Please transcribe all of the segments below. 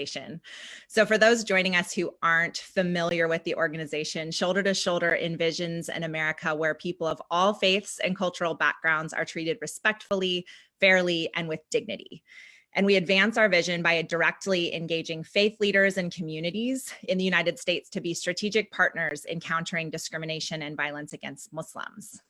So for those joining us who aren't familiar with the organization, Shoulder to Shoulder envisions an America where people of all faiths and cultural backgrounds are treated respectfully, fairly, and with dignity. And we advance our vision by directly engaging faith leaders and communities in the United States to be strategic partners in countering discrimination and violence against Muslims.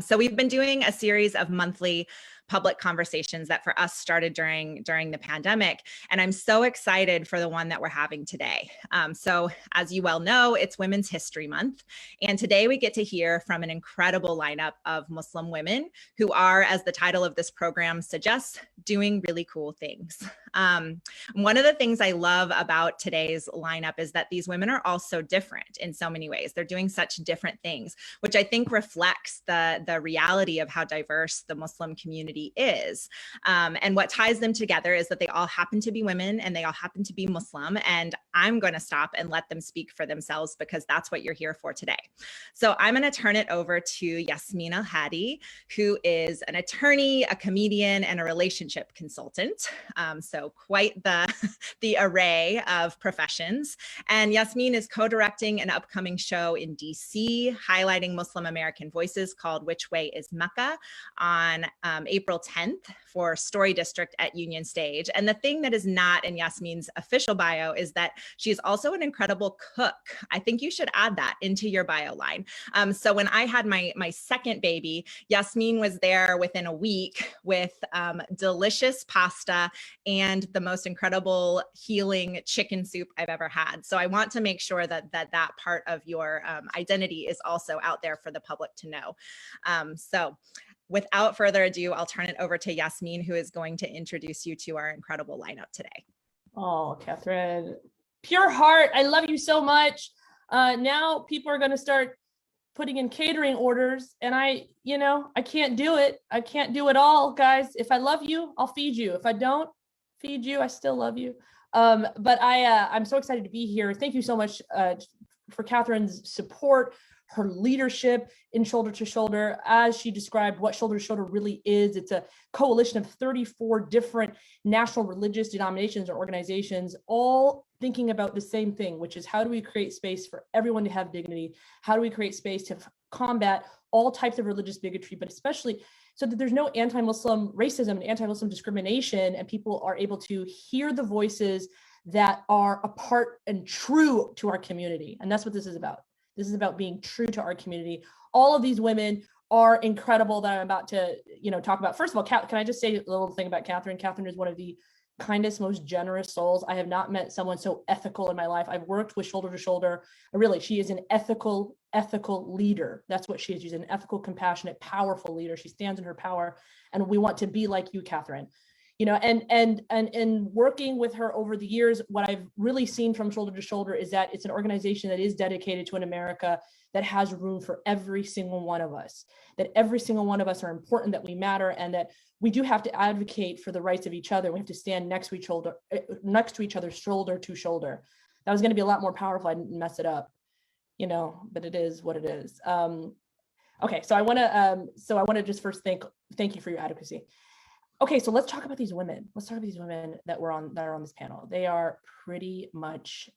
So we've been doing a series of monthly public conversations that for us started during the pandemic. And I'm so excited for the one that we're having today. So as you well know, it's Women's History Month. And today we get to hear from an incredible lineup of Muslim women who are, as the title of this program suggests, doing really cool things. One of the things I love about today's lineup is that these women are all so different in so many ways. They're doing such different things, which I think reflects the reality of how diverse the Muslim community is. And what ties them together is that they all happen to be women and they all happen to be Muslim. And I'm going to stop and let them speak for themselves because that's what you're here for today. So I'm going to turn it over to Yasmin Elhady, who is an attorney, a comedian, and a relationship consultant. So quite the array of professions. And Yasmin is co-directing an upcoming show in DC highlighting Muslim American voices called Which Way is Mecca on April 10th for Story District at Union Stage. And the thing that is not in Yasmin's official bio is that she is also an incredible cook. I think you should add that into your bio line. So when I had my second baby, Yasmin was there within a week with delicious pasta and the most incredible healing chicken soup I've ever had. So I want to make sure that part of your identity is also out there for the public to know. So without further ado, I'll turn it over to Yasmin, who is going to introduce you to our incredible lineup today. Oh, Catherine, pure heart. I love you so much. Now people are going to start putting in catering orders and I can't do it. I can't do it all, guys. If I love you, I'll feed you. If I don't feed you, I still love you. But I'm so excited to be here. Thank you so much for Catherine's support, her leadership in Shoulder to Shoulder. As she described what Shoulder to Shoulder really is, it's a coalition of 34 different national religious denominations or organizations, all thinking about the same thing, which is how do we create space for everyone to have dignity? How do we create space to combat all types of religious bigotry, but especially so that there's no anti-Muslim racism and anti-Muslim discrimination, and people are able to hear the voices that are a part and true to our community. And that's what this is about. This is about being true to our community. All of these women are incredible that I'm about to, talk about. First of all, can I just say a little thing about Catherine? Catherine is one of the kindest, most generous souls. I have not met someone so ethical in my life. I've worked with Shoulder to Shoulder. Really, she is an ethical leader. That's what she is. She's an ethical, compassionate, powerful leader. She stands in her power. And we want to be like you, Catherine. And working with her over the years, what I've really seen from Shoulder to Shoulder is that it's an organization that is dedicated to an America that has room for every single one of us, that every single one of us are important, that we matter, and that we do have to advocate for the rights of each other. We have to stand next to each other, shoulder to shoulder. That was going to be a lot more powerful. I didn't mess it up, but it is what it is. Okay, so I want to just first thank you for your advocacy. Okay, so let's talk about these women. Let's talk about these women that are on this panel. They are pretty much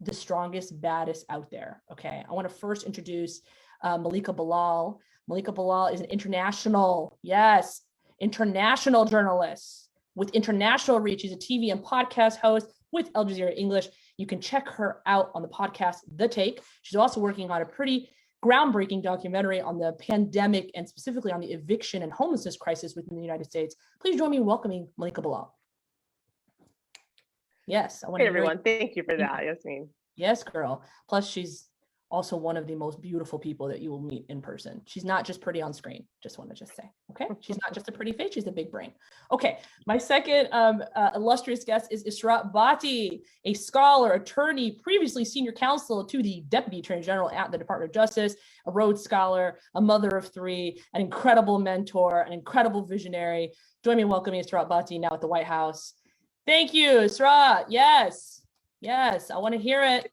the strongest, baddest out there. Okay, I want to first introduce Malika Bilal. Malika Bilal is an international journalist with international reach. She's a TV and podcast host with Al Jazeera English. You can check her out on the podcast, The Take. She's also working on a pretty groundbreaking documentary on the pandemic and specifically on the eviction and homelessness crisis within the United States. Please join me in welcoming Malika Bilal. Yes, I want Hey everyone, thank you for that, Yasmin. Yes, girl. Plus, she's also one of the most beautiful people that you will meet in person. She's not just pretty on screen. Just want to say, okay? She's not just a pretty face, she's a big brain. Okay, my second illustrious guest is Isra Bhatty, a scholar, attorney, previously senior counsel to the Deputy Attorney General at the Department of Justice, a Rhodes Scholar, a mother of three, an incredible mentor, an incredible visionary. Join me in welcoming Isra Bhatty now at the White House. Thank you, Isra. Yes, I want to hear it.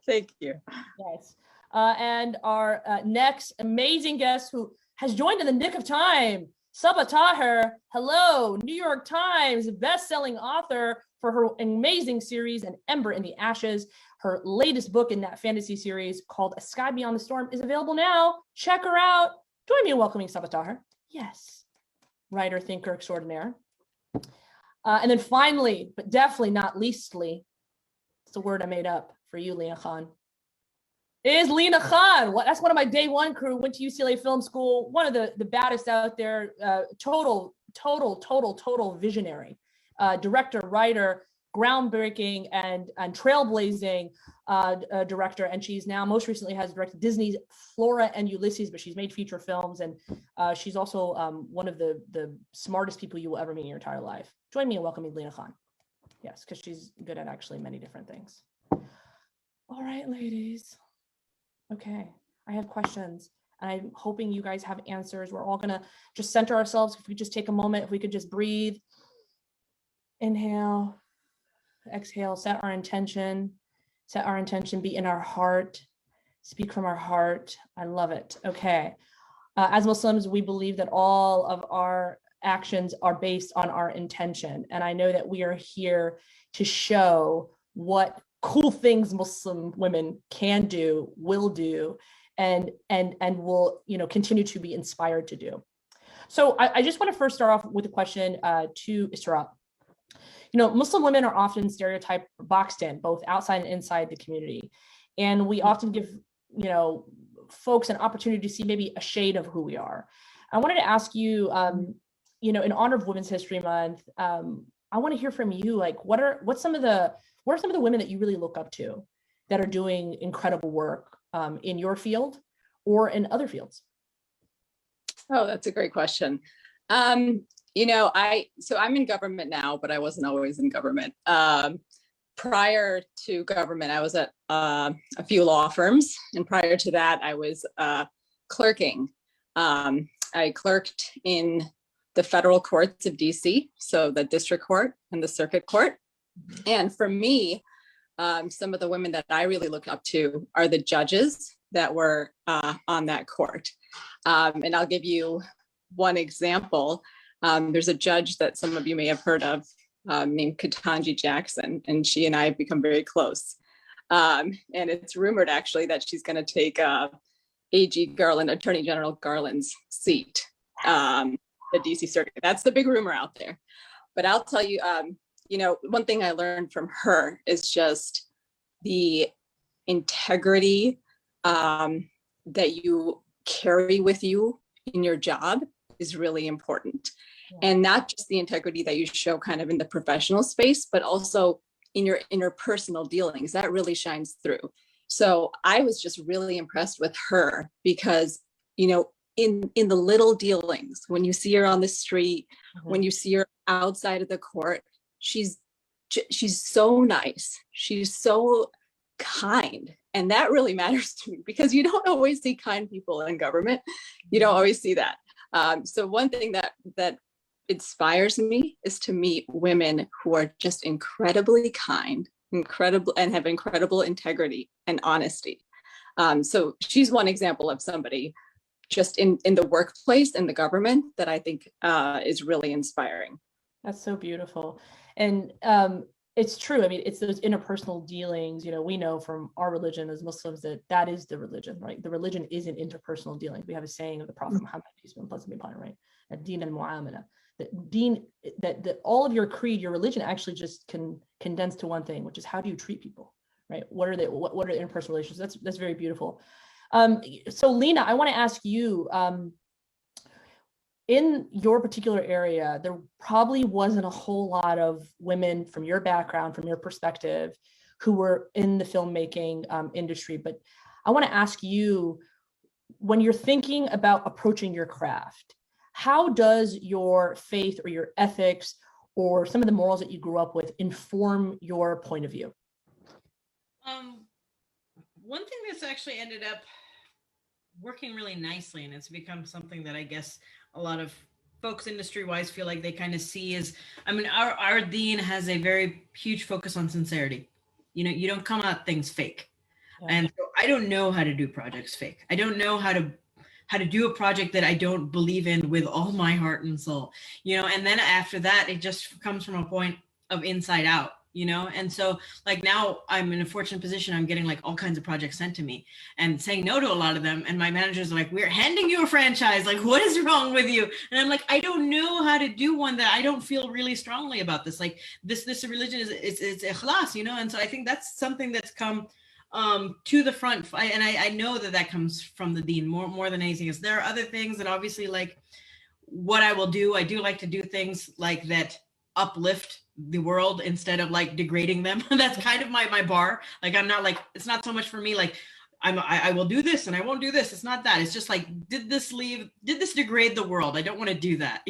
Thank you. Yes. And our next amazing guest who has joined in the nick of time, Sabaa Tahir, hello, New York Times best-selling author for her amazing series, An Ember in the Ashes. Her latest book in that fantasy series called A Sky Beyond the Storm is available now. Check her out. Join me in welcoming Sabaa Tahir. Yes, writer, thinker extraordinaire. And then finally, but definitely not leastly, it's a word I made up for you, Lena Khan, is Lena Khan. That's one of my day one crew, went to UCLA Film School, one of the baddest out there, total visionary, director, writer, groundbreaking and trailblazing director. And she's now most recently has directed Disney's Flora and Ulysses, but she's made feature films. And she's also one of the smartest people you will ever meet in your entire life. Join me in welcoming Lena Khan. Yes, because she's good at actually many different things. All right, ladies. Okay, I have questions and I'm hoping you guys have answers. We're all gonna just center ourselves. If we just take a moment, if we could just breathe, inhale, exhale, set our intention, be in our heart, speak from our heart. I love it. Okay. As Muslims, we believe that all of our actions are based on our intention. And I know that we are here to show what cool things Muslim women can do, will do, and will, continue to be inspired to do. So I just want to first start off with a question to Isra. Muslim women are often stereotyped, boxed in, both outside and inside the community. And we often give, folks an opportunity to see maybe a shade of who we are. I wanted to ask you, in honor of Women's History Month, I want to hear from you, like, what are some of the women that you really look up to that are doing incredible work in your field or in other fields? Oh, that's a great question. I'm in government now, but I wasn't always in government. Prior to government, I was at a few law firms, and prior to that, I was clerking. I clerked in the federal courts of DC, so the district court and the circuit court. And for me, some of the women that I really look up to are the judges that were on that court. And I'll give you one example. There's a judge that some of you may have heard of named Ketanji Jackson, and she and I have become very close. And it's rumored actually that she's going to take AG Garland, Attorney General Garland's seat, the DC Circuit. That's the big rumor out there. But I'll tell you, one thing I learned from her is just the integrity that you carry with you in your job is really important. And not just the integrity that you show kind of in the professional space, but also in your interpersonal dealings. That really shines through. So I was just really impressed with her because, in the little dealings, when you see her on the street, when you see her outside of the court, she's so nice. She's so kind. And that really matters to me because you don't always see kind people in government. You don't always see that. So one thing that inspires me is to meet women who are just incredibly kind, incredible, and have incredible integrity and honesty. So she's one example of somebody just in the workplace and the government that I think is really inspiring. That's so beautiful. And it's true. I mean, it's those interpersonal dealings. We know from our religion as Muslims that is the religion, right? The religion isn't interpersonal dealings. We have a saying of the Prophet Muhammad, peace be upon him, right? Ad-Din al-Mu'amala. That all of your creed, your religion actually just can condense to one thing, which is how do you treat people, right? What are the interpersonal relations? That's very beautiful. So Lena, I want to ask you, in your particular area, there probably wasn't a whole lot of women from your background, from your perspective, who were in the filmmaking industry. But I want to ask you, when you're thinking about approaching your craft, how does your faith or your ethics or some of the morals that you grew up with inform your point of view? One thing that's actually ended up working really nicely, and it's become something that I guess a lot of folks industry-wise feel like they kind of see is, our deen has a very huge focus on sincerity. You don't come at things fake. Yeah. And so I don't know how to do projects fake. I don't know how to how to do a project that I don't believe in with all my heart and soul, and then after that, it just comes from a point of inside out, and so like now I'm in a fortunate position. I'm getting like all kinds of projects sent to me and saying no to a lot of them. And my managers are like, we're handing you a franchise. Like, what is wrong with you? And I'm like, I don't know how to do one that I don't feel really strongly about this. Like this religion it's ikhlas, And so I think that's something that's come to the front. And I know that comes from the Deen more than anything else. There are other things that obviously like what I will do. I do like to do things like that uplift the world instead of like degrading them. That's kind of my bar. Like I'm not like, it's not so much for me like I will do this and I won't do this. It's not that. It's just like, did this degrade the world? I don't want to do that,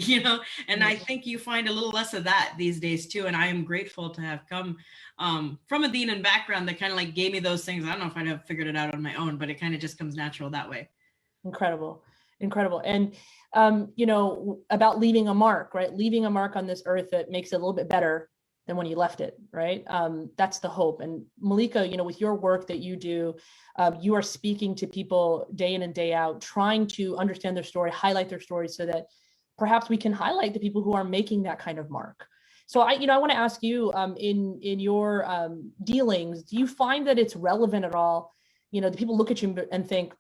And I think you find a little less of that these days too. And I am grateful to have come from a Deen and background that kind of like gave me those things. I don't know if I'd have figured it out on my own, but it kind of just comes natural that way. Incredible. And, about leaving a mark, right? Leaving a mark on this earth that makes it a little bit better than when you left it, right? That's the hope. And Malika, with your work that you do, you are speaking to people day in and day out, trying to understand their story, highlight their story so that perhaps we can highlight the people who are making that kind of mark. So I want to ask you, in your dealings, do you find that it's relevant at all? The people look at you and think,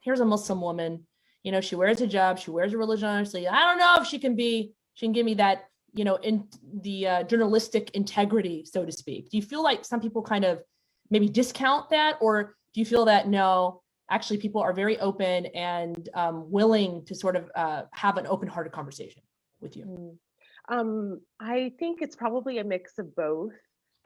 here's a Muslim woman, she wears a hijab, she wears a religion on her sleeve. I don't know if she can give me that, in the journalistic integrity, so to speak. Do you feel like some people kind of maybe discount that, or do you feel that no, actually people are very open and willing to sort of have an open-hearted conversation with you? I think it's probably a mix of both.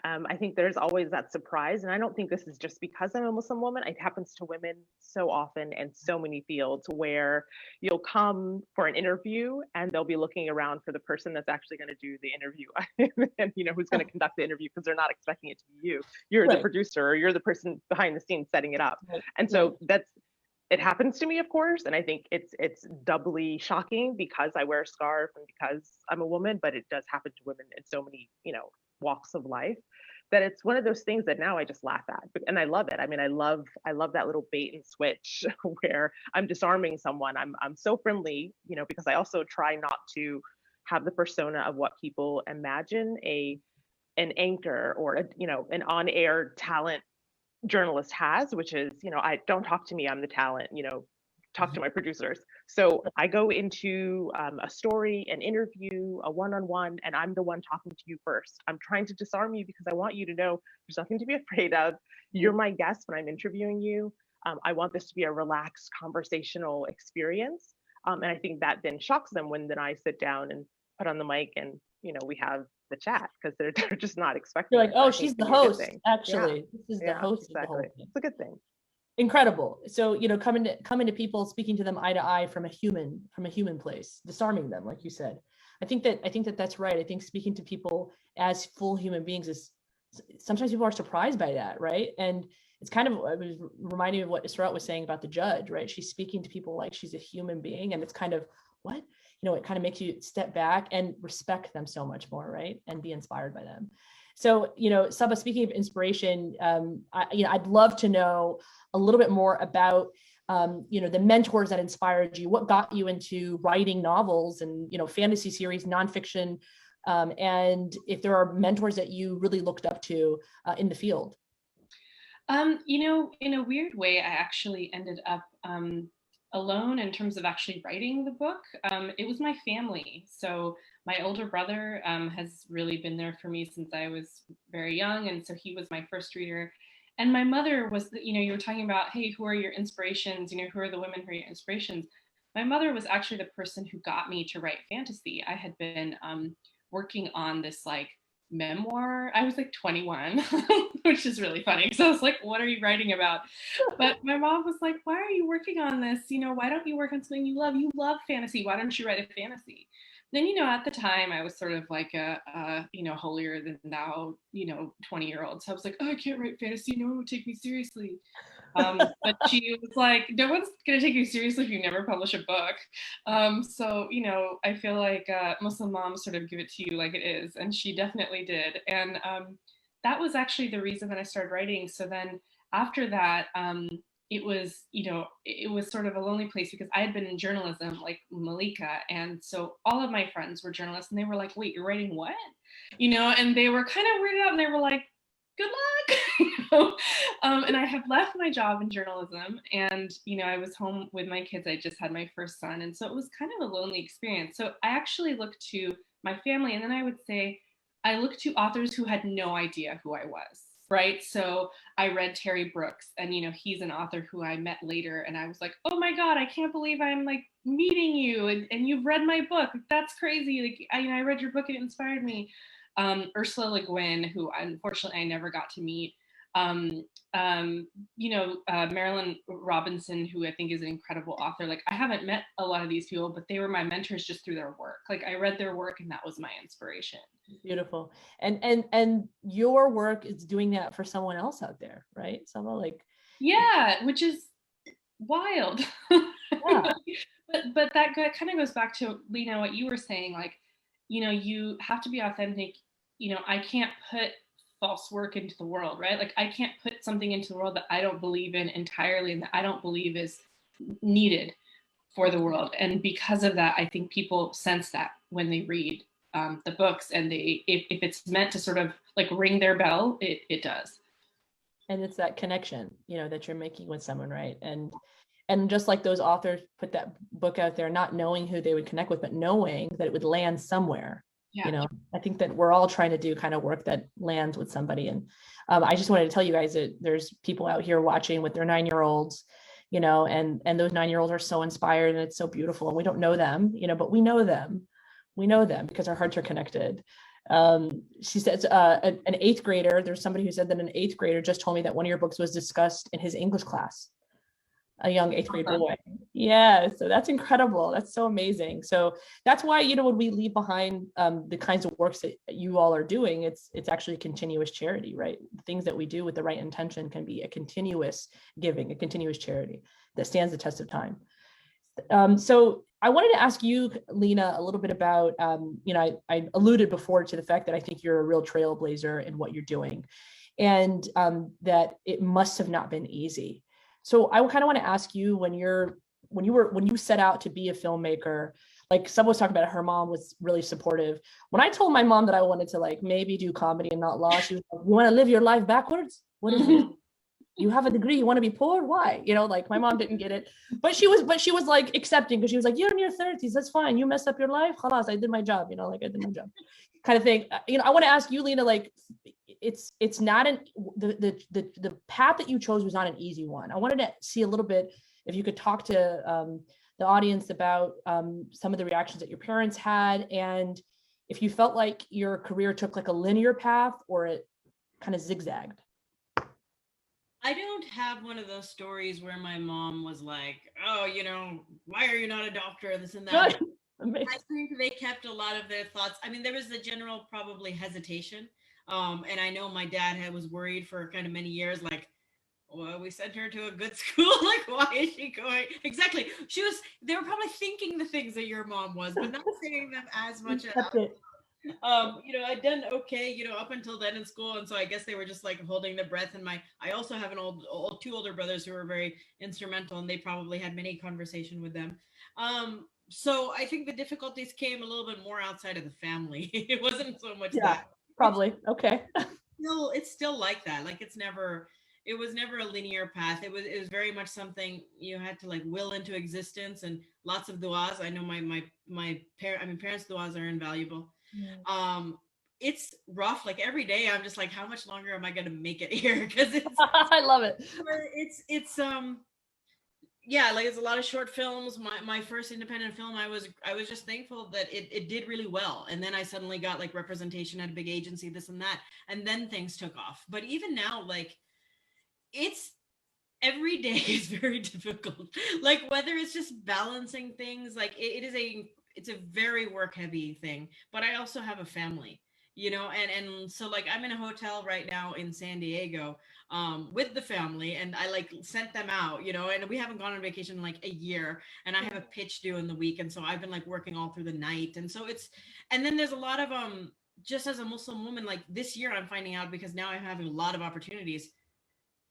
I think there's always that surprise, and I don't think this is just because I'm a Muslim woman. It happens to women so often in so many fields where you'll come for an interview and they'll be looking around for the person that's actually going to do the interview and who's going to conduct the interview, because they're not expecting it to be you. You're the producer, or you're the person behind the scenes setting it up. And so it happens to me, of course, and I think it's doubly shocking because I wear a scarf and because I'm a woman, but it does happen to women in so many, walks of life, that it's one of those things that now I just laugh at, and I love it. I mean, I love that little bait and switch where I'm disarming someone. I'm so friendly, because I also try not to have the persona of what people imagine an anchor or an on-air talent journalist has, which is, I don't talk to me, I'm the talent, talk to my producers. So I go into a story, an interview, a one-on-one, and I'm the one talking to you first. I'm trying to disarm you because I want you to know there's nothing to be afraid of. You're my guest when I'm interviewing you. I want this to be a relaxed conversational experience. And I think that then shocks them when then I sit down and put on the mic and, we have the chat, because they're just not expecting. You're like, oh, she's the host, actually. Yeah. This is the host exactly. of the whole thing. It's a good thing. Incredible. So, coming to people, speaking to them eye to eye from a human place, disarming them, like you said. I think that that's right. I think speaking to people as full human beings is, sometimes people are surprised by that, right? And it's kind of, it was reminding me of what Isra was saying about the judge, right? She's speaking to people like she's a human being, and it's kind of, what? It kind of makes you step back and respect them so much more, right? And be inspired by them. So, Sabaa, speaking of inspiration, I'd love to know a little bit more about, the mentors that inspired you. What got you into writing novels and, fantasy series, nonfiction, and if there are mentors that you really looked up to in the field? In a weird way, I actually ended up alone in terms of actually writing the book. It was my family. So my older brother has really been there for me since I was very young. And so he was my first reader. And my mother was, you were talking about, hey, who are your inspirations? Who are the women who are your inspirations? My mother was actually the person who got me to write fantasy. I had been working on this memoir. I was 21, which is really funny. So I was like, what are you writing about? But my mom was like, why are you working on this? Why don't you work on something you love? You love fantasy. Why don't you write a fantasy? Then, at the time I was sort of like a holier than thou, 20-year-old. So I was like, oh, I can't write fantasy. No one would take me seriously. But she was like, no one's going to take you seriously if you never publish a book. So, I feel like Muslim moms sort of give it to you like it is. And she definitely did. And that was actually the reason that I started writing. So then after that, it was, it was sort of a lonely place because I had been in journalism like Malika. And so all of my friends were journalists and they were like, wait, you're writing what? And they were kind of weirded out and they were like, good luck. And I have left my job in journalism and, I was home with my kids. I just had my first son. And so it was kind of a lonely experience. So I actually looked to my family, and then I would say, I looked to authors who had no idea who I was. Right. So I read Terry Brooks, and, he's an author who I met later. And I was like, oh my God, I can't believe I'm like meeting you. And you've read my book. That's crazy. Like, I read your book. It inspired me. Ursula Le Guin, who unfortunately I never got to meet. Marilyn Robinson, who I think is an incredible author. Like, I haven't met a lot of these people, but they were my mentors just through their work. Like, I read their work and that was my inspiration. Beautiful. And your work is doing that for someone else out there, right? Someone like, yeah, which is wild. Yeah. but that kind of goes back to, Lena, what you were saying, like, you have to be authentic. I can't put false work into the world, right? Like, I can't put something into the world that I don't believe in entirely and that I don't believe is needed for the world. And because of that, I think people sense that when they read the books, and if it's meant to sort of like ring their bell, it does. And it's that connection, that you're making with someone, right? And just like those authors put that book out there, not knowing who they would connect with, but knowing that it would land somewhere. Yeah. I think that we're all trying to do kind of work that lands with somebody. And I just wanted to tell you guys that there's people out here watching with their 9-year-olds, and those 9-year-olds are so inspired and it's so beautiful. And we don't know them, but we know them. We know them because our hearts are connected. She says an 8th grader, there's somebody who said that an 8th grader just told me that one of your books was discussed in his English class. A young 8th grade boy. Yeah, so that's incredible. That's so amazing. So that's why, when we leave behind the kinds of works that you all are doing, it's actually a continuous charity, right? The things that we do with the right intention can be a continuous giving, a continuous charity that stands the test of time. So I wanted to ask you, Lena, a little bit about, I alluded before to the fact that I think you're a real trailblazer in what you're doing, and that it must have not been easy. So I kind of want to ask you, when you set out to be a filmmaker, like someone was talking about, her mom was really supportive. When I told my mom that I wanted to like maybe do comedy and not law, she was like, you want to live your life backwards? What is it? You have a degree, you want to be poor? Why? Like my mom didn't get it, but she was like accepting, because she was like, you're in your 30s, that's fine. You messed up your life. Khalas, I did my job, like I did my job kind of thing. I want to ask you, Lena, like, it's not the path that you chose was not an easy one. I wanted to see a little bit, if you could talk to the audience about some of the reactions that your parents had, and if you felt like your career took like a linear path or it kind of zigzagged. I don't have one of those stories where my mom was like, oh, why are you not a doctor, this and that. I think they kept a lot of their thoughts. I mean, there was a general probably hesitation. And I know my dad was worried for kind of many years, like, well, we sent her to a good school. Like, why is she going? Exactly. They were probably thinking the things that your mom was, but not saying them as much. I'd done okay, up until then in school. And so I guess they were just like holding their breath. And I also have two older brothers who were very instrumental, and they probably had many conversation with them. So I think the difficulties came a little bit more outside of the family. It wasn't so much that. Probably. Okay. It's still like that. Like, it was never a linear path. It was very much something you had to like will into existence, and lots of duas. I know my parents' duas are invaluable. Yeah. It's rough. Like every day I'm just like, how much longer am I going to make it here? Because it's I love it. It's yeah, like it's a lot of short films. My first independent film, I was just thankful that it did really well. And then I suddenly got like representation at a big agency, this and that. And then things took off. But even now, like, it's every day is very difficult. Like, whether it's just balancing things, like it's a very work heavy thing. But I also have a family, and so like I'm in a hotel right now in San Diego with the family, and I like sent them out, and we haven't gone on vacation in like a year, and I have a pitch due in the week, and so I've been like working all through the night. And so and then there's a lot of just as a Muslim woman, like this year I'm finding out, because now I'm having a lot of opportunities,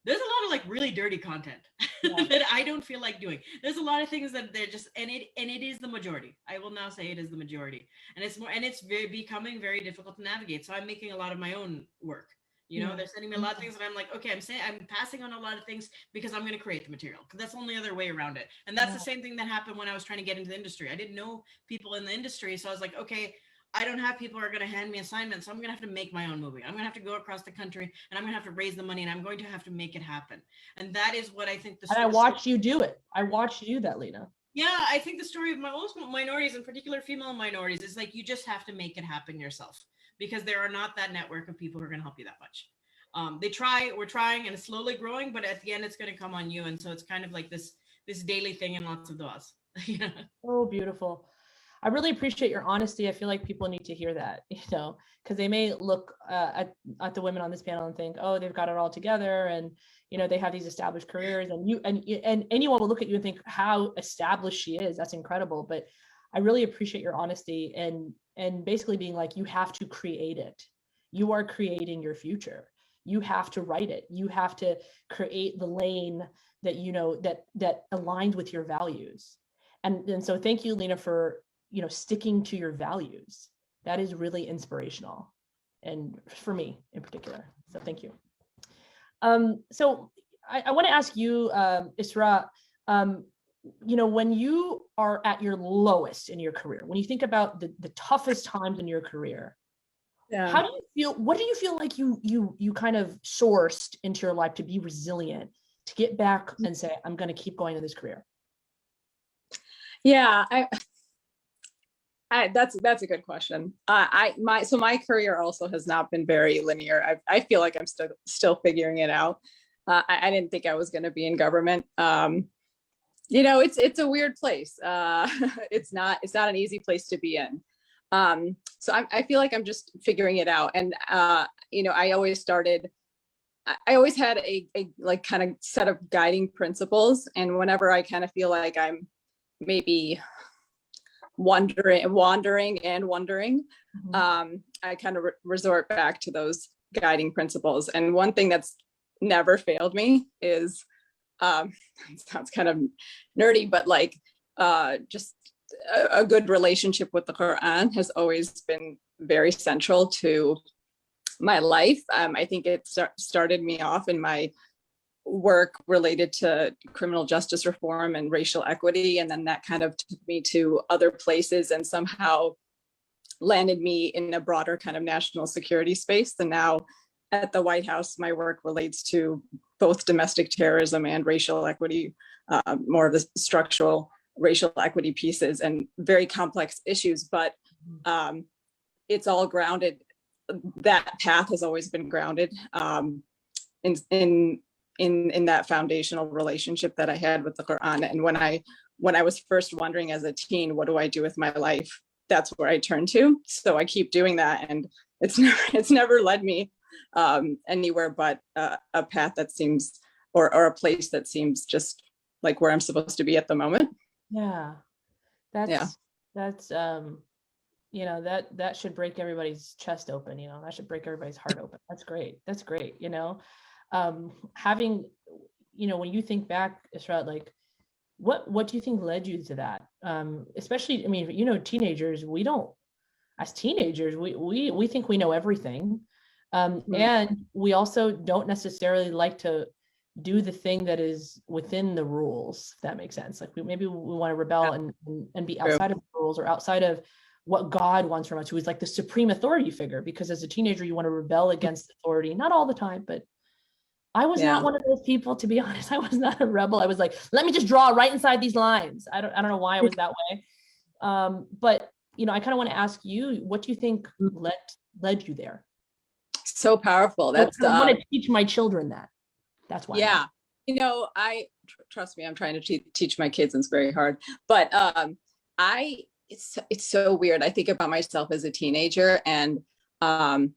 there's a lot of like really dirty content that I don't feel like doing. There's a lot of things that they're just, and it is the majority. I will now say it is the majority, and it's becoming very difficult to navigate. So I'm making a lot of my own work. They're sending me a lot of things, and I'm like, okay, I'm passing on a lot of things because I'm going to create the material, because that's the only other way around it. And that's the same thing that happened when I was trying to get into the industry. I didn't know people in the industry, so I was like, okay, I don't have people who are going to hand me assignments, so I'm going to have to make my own movie. I'm going to have to go across the country, and I'm going to have to raise the money, and I'm going to have to make it happen. And that is what I think And I watched you do it. I watched you do that, Lena. Yeah, I think the story of most minorities, in particular female minorities, is like you just have to make it happen yourself, because there are not that network of people who are going to help you that much. We're trying, and it's slowly growing, but at the end, it's going to come on you. And so it's kind of like this daily thing in lots of duas. Oh, beautiful. I really appreciate your honesty. I feel like people need to hear that, because they may look at the women on this panel and think, oh, they've got it all together, and they have these established careers, and anyone will look at you and think how established she is. That's incredible. But I really appreciate your honesty and basically being like, you have to create it. You are creating your future. You have to write it. You have to create the lane that that aligns with your values. And so thank you, Lena, for sticking to your values. That is really inspirational, and for me in particular. So thank you. So I want to ask you, Isra, when you are at your lowest in your career, when you think about the toughest times in your career, how do you feel? What do you feel like you kind of sourced into your life to be resilient, to get back and say, I'm going to keep going in this career? Yeah, that's a good question. My career also has not been very linear. I feel like I'm still figuring it out. I didn't think I was going to be in government. It's a weird place. It's not an easy place to be in. So I feel like I'm just figuring it out. And I always had a like kind of set of guiding principles. And whenever I kind of feel like I'm maybe wandering, I kind of resort back to those guiding principles. And one thing that's never failed me is, it sounds kind of nerdy, but like just a good relationship with the Quran has always been very central to my life. I think it started me off in my work related to criminal justice reform and racial equity. And then that kind of took me to other places and somehow landed me in a broader kind of national security space. And now at the White House, my work relates to both domestic terrorism and racial equity, more of the structural racial equity pieces and very complex issues, but it's all grounded. That path has always been grounded in that foundational relationship that I had with the Quran. And when I was first wondering as a teen, what do I do with my life? That's where I turned to. So I keep doing that, and it's never led me anywhere but a path that seems, or a place that seems just like where I'm supposed to be at the moment. Yeah, that's that should break everybody's chest open. That should break everybody's heart open. That's great. Having, when you think back, Isra, like what do you think led you to that? Especially, teenagers, as teenagers, we think we know everything. And we also don't necessarily like to do the thing that is within the rules, if that makes sense. Like maybe we want to rebel and be outside of the rules, or outside of what God wants from us, who is like the supreme authority figure. Because as a teenager, you want to rebel against authority, not all the time, but I was not one of those people, to be honest. I was not a rebel. I was like, let me just draw right inside these lines. I don't know why I was that way. But I kind of want to ask you, what do you think led you there? So powerful. I want to teach my children that. That's why. Yeah. I trust me, I'm trying to teach my kids, and it's very hard, but it's so weird. I think about myself as a teenager, and I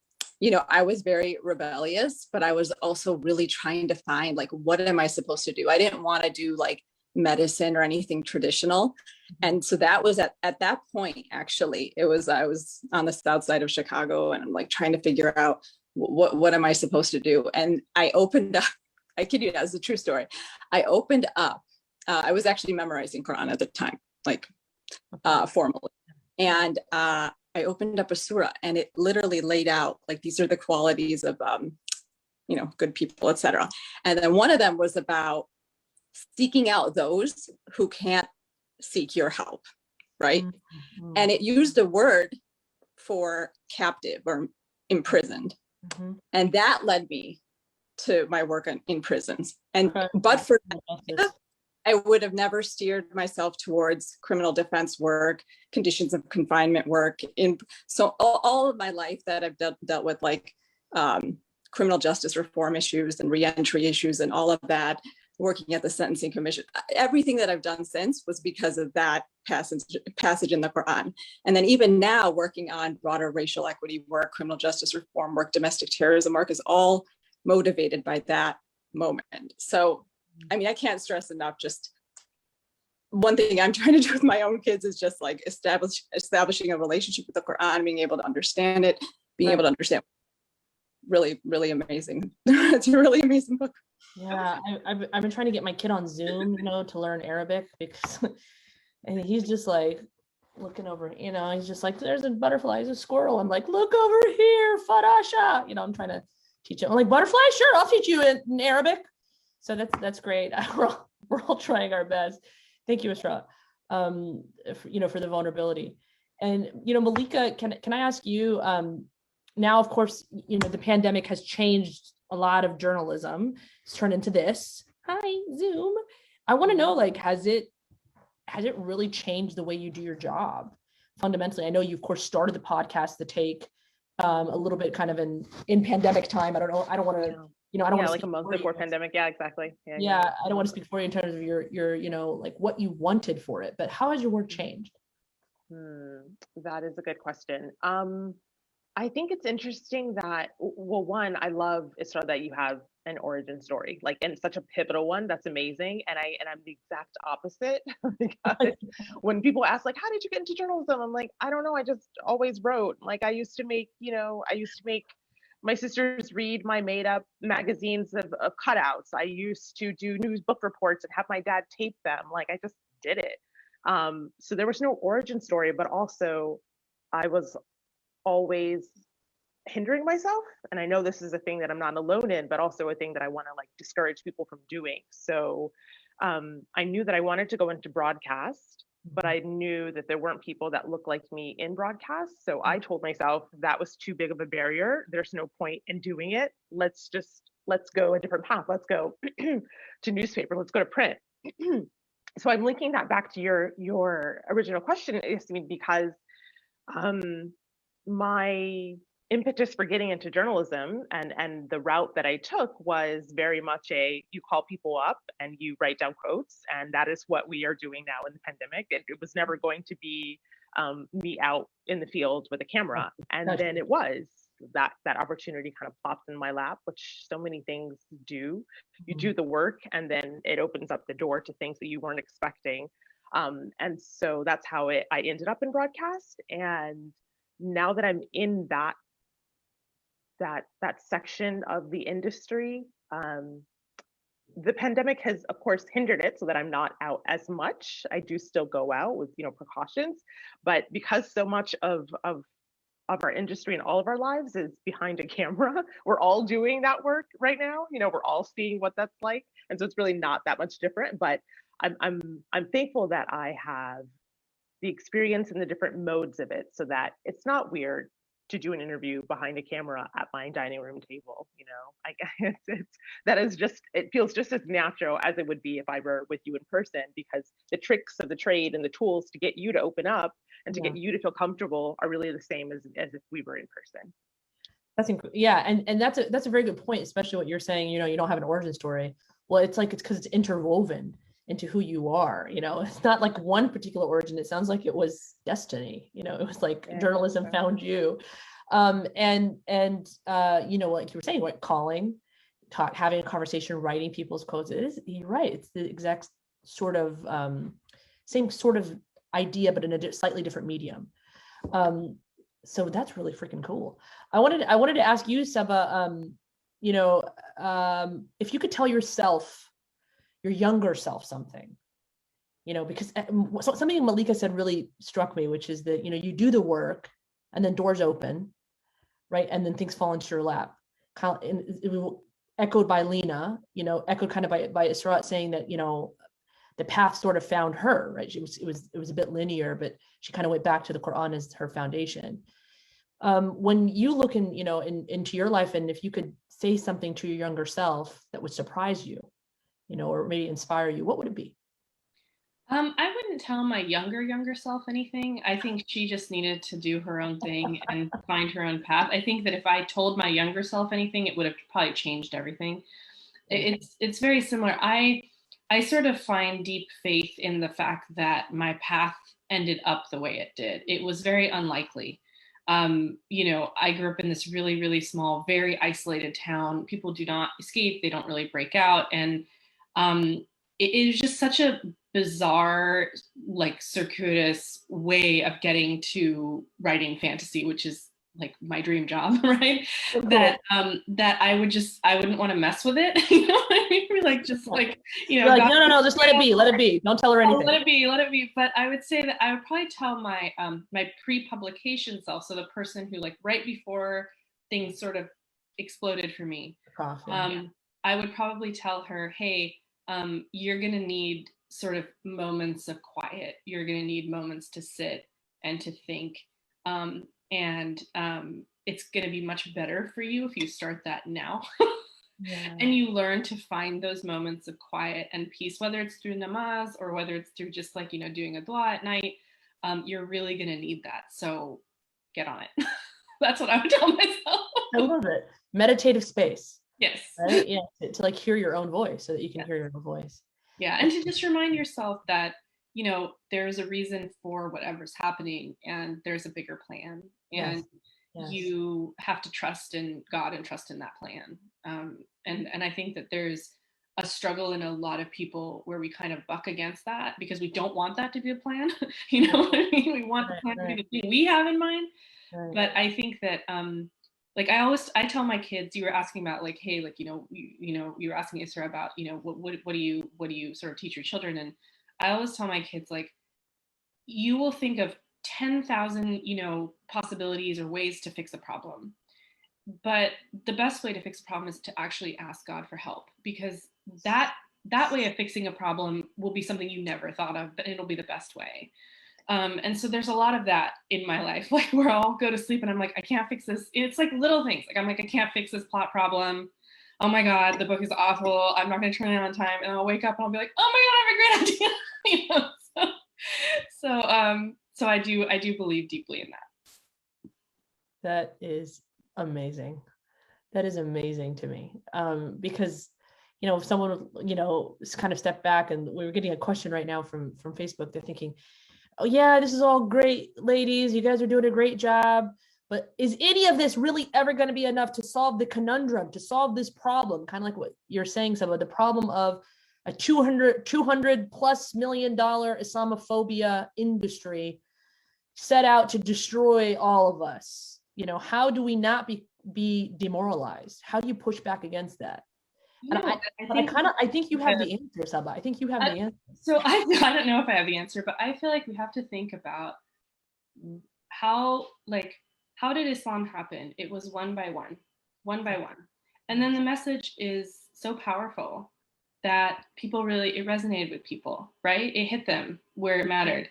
was very rebellious, but I was also really trying to find, like, what am I supposed to do? I didn't want to do like medicine or anything traditional. And so that was at that point, actually, I was on the south side of Chicago, and I'm like trying to figure out what am I supposed to do? And I opened up I kid you not, it's a true story. I opened up, I was actually memorizing Quran at the time, like formally. And I opened up a surah and it literally laid out, like, these are the qualities of, you know, good people, etc. And then one of them was about seeking out those who can't seek your help, right? Mm-hmm. And it used a word for captive or imprisoned. Mm-hmm. And that led me to my work in prisons. And but for that, I would have never steered myself towards criminal defense work, conditions of confinement work. So all of my life that I've dealt with, like criminal justice reform issues and reentry issues and all of that, working at the Sentencing Commission, everything that I've done since was because of that passage in the Quran. And then even now, working on broader racial equity work, criminal justice reform work, domestic terrorism work is all motivated by that moment. So, I mean, I can't stress enough, just one thing I'm trying to do with my own kids is just like establishing a relationship with the Quran, being able to understand it, being able to understand. Really, really amazing. It's a really amazing book. Yeah, I've been trying to get my kid on Zoom, you know, to learn Arabic, because, and he's just like looking over, you know, he's just like, there's a butterfly, there's a squirrel. I'm like, look over here, Farasha. You know, I'm trying to teach him. I'm like, butterfly, sure, I'll teach you in Arabic. So that's great. We're all trying our best. Thank you, Isra, you know, for the vulnerability. And, you know, Malika, can I ask you, now, of course, you know, the pandemic has changed a lot of journalism. It's turned into this. Hi, Zoom. I want to know, like, has it really changed the way you do your job fundamentally? I know you, of course, started the podcast, The Take, a little bit kind of in pandemic time. I don't know. I don't want to, you know, I don't want to like a month before pandemic. Yeah, exactly. Yeah, I don't want to speak for you in terms of your, you know, like what you wanted for it, but how has your work changed? That is a good question. I think it's interesting that, well, one, I love, Isra, that you have an origin story, like, and it's such a pivotal one. That's amazing. And I'm the exact opposite. Because when people ask, like, how did you get into journalism? I'm like, I don't know. I just always wrote. Like, I used to make my sisters read my made up magazines of cutouts. I used to do news book reports and have my dad tape them. Like, I just did it. So there was no origin story, but also I was always hindering myself. And I know this is a thing that I'm not alone in, but also a thing that I want to, like, discourage people from doing. So I knew that I wanted to go into broadcast, but I knew that there weren't people that looked like me in broadcast. So I told myself that was too big of a barrier. There's no point in doing it. Let's go a different path. Let's go to newspaper. Let's go to print. So I'm linking that back to your original question, Yasmin, because my impetus for getting into journalism and the route that I took was very much you call people up and you write down quotes, and that is what we are doing now in the pandemic. It was never going to be me out in the field with a camera, and then it was that opportunity kind of plopped in my lap, which so many things do. You do the work, and then it opens up the door to things that you weren't expecting, and so that's how I ended up in broadcast. And now that I'm in that section of the industry, the pandemic has, of course, hindered it so that I'm not out as much. I do still go out with, you know, precautions, but because so much of our industry and all of our lives is behind a camera, we're all doing that work right now. You know, we're all seeing what that's like, and so it's really not that much different. But I'm thankful that I have the experience and the different modes of it, so that it's not weird to do an interview behind a camera at my dining room table. You know, it feels just as natural as it would be if I were with you in person, because the tricks of the trade and the tools to get you to open up and to get you to feel comfortable are really the same as if we were in person. And that's a very good point, especially what you're saying. You know, you don't have an origin story. Well, it's because it's interwoven into who you are. You know, it's not like one particular origin. It sounds like it was destiny. You know, it was like journalism found you. And you know, like you were saying, like calling, having a conversation, writing people's quotes. You're right. It's the exact sort of same sort of idea, but in a slightly different medium. So that's really freaking cool. I wanted to ask you, Sabaa, if you could tell yourself, your younger self, something, because something Malika said really struck me, which is that, you do the work and then doors open, right? And then things fall into your lap. Echoed by Lena, echoed kind of by Isra, saying that, the path sort of found her, right? It was a bit linear, but she kind of went back to the Quran as her foundation. When you look into your life, and if you could say something to your younger self that would surprise you, or maybe inspire you, what would it be? I wouldn't tell my younger self anything. I think she just needed to do her own thing and find her own path. I think that if I told my younger self anything, it would have probably changed everything. It's very similar. I sort of find deep faith in the fact that my path ended up the way it did. It was very unlikely. I grew up in this really, really small, very isolated town. People do not escape. They don't really break out. And it was just such a bizarre, like circuitous way of getting to writing fantasy, which is like my dream job, right? Cool. That I wouldn't want to mess with it. You know what I mean? Like, just like, like, no, just let it be. Don't tell her anything. Let it be. But I would say that I would probably tell my my pre-publication self, so the person who, like, right before things sort of exploded for me, I would probably tell her, hey, you're gonna need sort of moments of quiet. You're gonna need moments to sit and to think. And it's going to be much better for you if you start that now. Yeah. And you learn to find those moments of quiet and peace, whether it's through namaz or whether it's through just like, doing a dua at night. You're really going to need that. So get on it. That's what I would tell myself. I love it. Meditative space. Yes. Right? Yeah. To like hear your own voice so that you can hear your own voice. Yeah. And to just remind yourself that, there's a reason for whatever's happening and there's a bigger plan. And yes. You have to trust in God and trust in that plan. And I think that there's a struggle in a lot of people where we kind of buck against that because we don't want that to be the plan. You know what I mean? We want the plan to be the thing we have in mind. Right. But I think that, like I tell my kids, you were asking about like, hey, like, you were asking Isra about, what do you sort of teach your children? And I always tell my kids, like, you will think of 10,000, possibilities or ways to fix a problem. But the best way to fix a problem is to actually ask God for help, because that way of fixing a problem will be something you never thought of, but it'll be the best way. And so there's a lot of that in my life, like where I'll go to sleep and I'm like, I can't fix this. It's like little things. Like I'm like, I can't fix this plot problem. Oh my God, the book is awful. I'm not going to turn it on time. And I'll wake up and I'll be like, oh my God, I have a great idea. So I do believe deeply in that. That is amazing. That is amazing to me. Because, if someone, kind of step back, and we were getting a question right now from Facebook, they're thinking, oh yeah, this is all great, ladies. You guys are doing a great job. But is any of this really ever going to be enough to solve the conundrum, to solve this problem? Kind of like what you're saying, Sabaa, the problem of a $200+ million Islamophobia industry set out to destroy all of us. How do we not be demoralized? How do you push back against that? And I think you have the answer, Sabaa. I think you have the answer. So I don't know if I have the answer, but I feel like we have to think about how did Islam happen? It was one by one. And then the message is so powerful that people really, it resonated with people, right? It hit them where it mattered.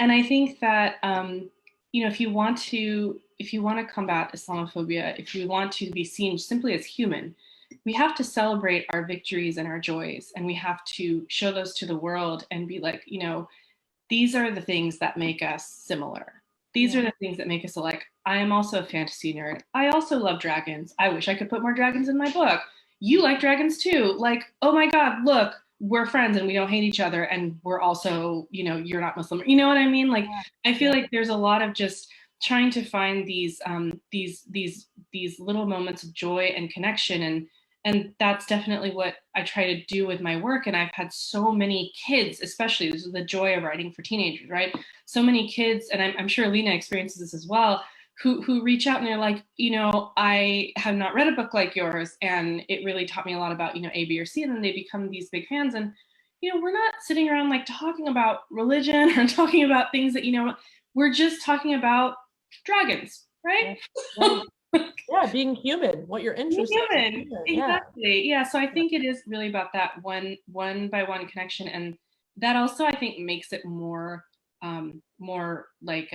And I think that, if you want to combat Islamophobia, if you want to be seen simply as human, we have to celebrate our victories and our joys, and we have to show those to the world and be like, these are the things that make us similar. These are the things that make us alike. I am also a fantasy nerd. I also love dragons. I wish I could put more dragons in my book. You like dragons too. Like, oh my God, look, we're friends and we don't hate each other. And we're also, you're not Muslim. You know what I mean? Like, I feel like there's a lot of just trying to find these little moments of joy and connection. And that's definitely what I try to do with my work. And I've had so many kids, especially, this is the joy of writing for teenagers, right? So many kids, and I'm sure Lena experiences this as well, who reach out and they're like, I have not read a book like yours, and it really taught me a lot about, A, B, or C, and then they become these big fans. And we're not sitting around like talking about religion or talking about things that, we're just talking about dragons, right? Yeah, being human, what you're interested in. Exactly. Yeah. So I think it is really about that one by one connection, and that also I think makes it more like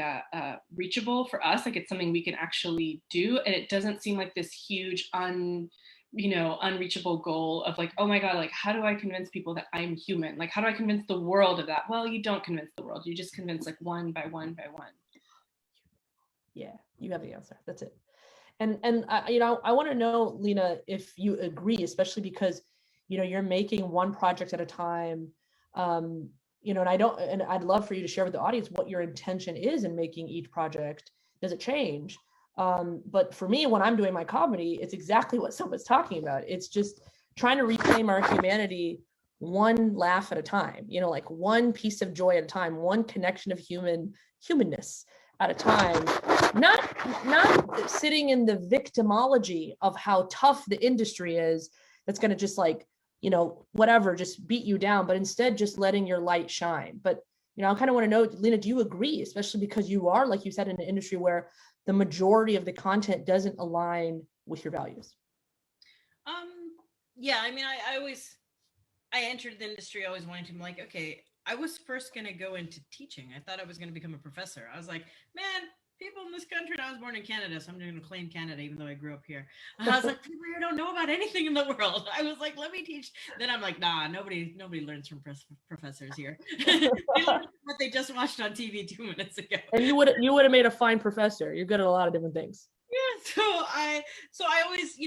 reachable for us. Like it's something we can actually do, and it doesn't seem like this huge unreachable goal of like, oh my God, like how do I convince people that I'm human? Like how do I convince the world of that? Well, you don't convince the world. You just convince like one by one by one. Yeah, you have the answer. That's it. And I want to know, Lena, if you agree, especially because, you're making one project at a time, and I'd love for you to share with the audience what your intention is in making each project. Does it change? But for me, when I'm doing my comedy, it's exactly what someone's talking about. It's just trying to reclaim our humanity one laugh at a time, like one piece of joy at a time, one connection of humanness at a time, not sitting in the victimology of how tough the industry is that's going to just like, whatever, just beat you down, but instead just letting your light shine. But, I kind of want to know, Lena, do you agree, especially because you are, like you said, in an industry where the majority of the content doesn't align with your values? Yeah, I mean, I entered the industry always wanting to be like, okay, I was first going to go into teaching. I thought I was going to become a professor. I was like, man, people in this country, and I was born in Canada, so I'm going to claim Canada, even though I grew up here. I was like, people here don't know about anything in the world. I was like, let me teach. Then I'm like, nah, nobody learns from professors here. They learn what they just watched on TV 2 minutes ago. And you would have made a fine professor. You're good at a lot of different things. Yeah, so I always,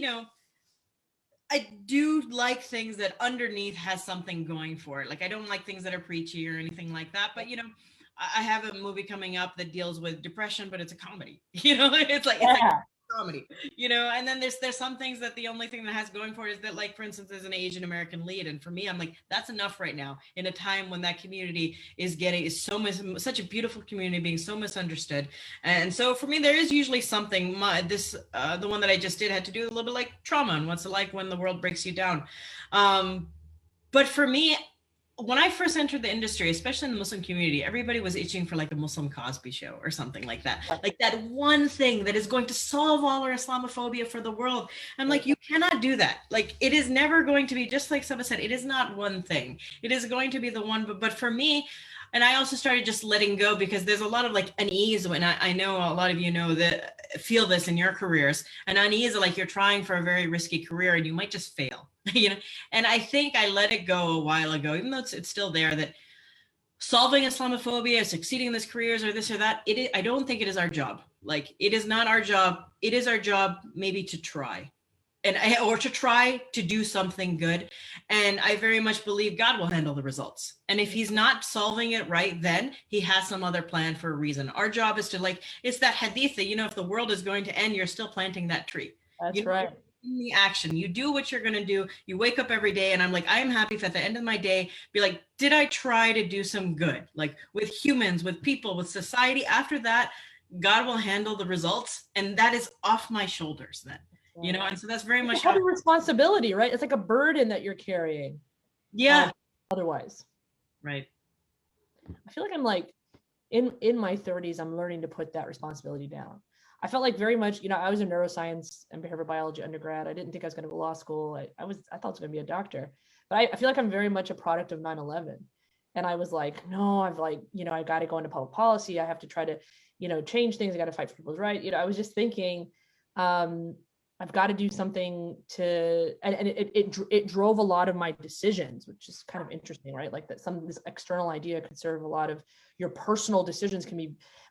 I do like things that underneath has something going for it. Like I don't like things that are preachy or anything like that. But I have a movie coming up that deals with depression, but it's a comedy. It's like comedy. And then there's some things that the only thing that has going for it is that, like, for instance, there's an Asian American lead, and for me, I'm like, that's enough right now in a time when that community is such a beautiful community being so misunderstood. And so for me, there is usually something. The one that I just did had to do a little bit like trauma and what's it like when the world breaks you down. But for me, when I first entered the industry, especially in the Muslim community, everybody was itching for like a Muslim Cosby show or something like that. Like that one thing that is going to solve all our Islamophobia for the world. I'm like, you cannot do that. Like it is never going to be, just like Sabaa said, it is not one thing. It is going to be the one, but for me, and I also started just letting go because there's a lot of like unease when I know a lot of you know that feel this in your careers, and unease like you're trying for a very risky career and you might just fail, and I think I let it go a while ago, even though it's still there, that solving Islamophobia, succeeding in this careers or this or that, I don't think it is our job. Like it is not our job. It is our job maybe to try. Or to try to do something good. And I very much believe God will handle the results. And if he's not solving it right then, he has some other plan for a reason. Our job is to it's that hadith that, if the world is going to end, you're still planting that tree. That's right. In the action, you do what you're going to do. You wake up every day, and I'm like, I'm happy if at the end of my day, be like, did I try to do some good? Like with humans, with people, with society. After that, God will handle the results. And that is off my shoulders then. And so that's very much a heavy responsibility, right? It's like a burden that you're carrying. Yeah. Otherwise. Right. I feel like I'm like in my 30s, I'm learning to put that responsibility down. I felt like very much, I was a neuroscience and behavioral biology undergrad. I didn't think I was going to go to law school. I thought I was going to be a doctor, but I feel like I'm very much a product of 9/11. And I was like, no, I've I got to go into public policy. I have to try to, change things. I got to fight for people's rights. I was just thinking, I've got to do something and it drove a lot of my decisions, which is kind of interesting, right? Like that this external idea could serve a lot of your personal decisions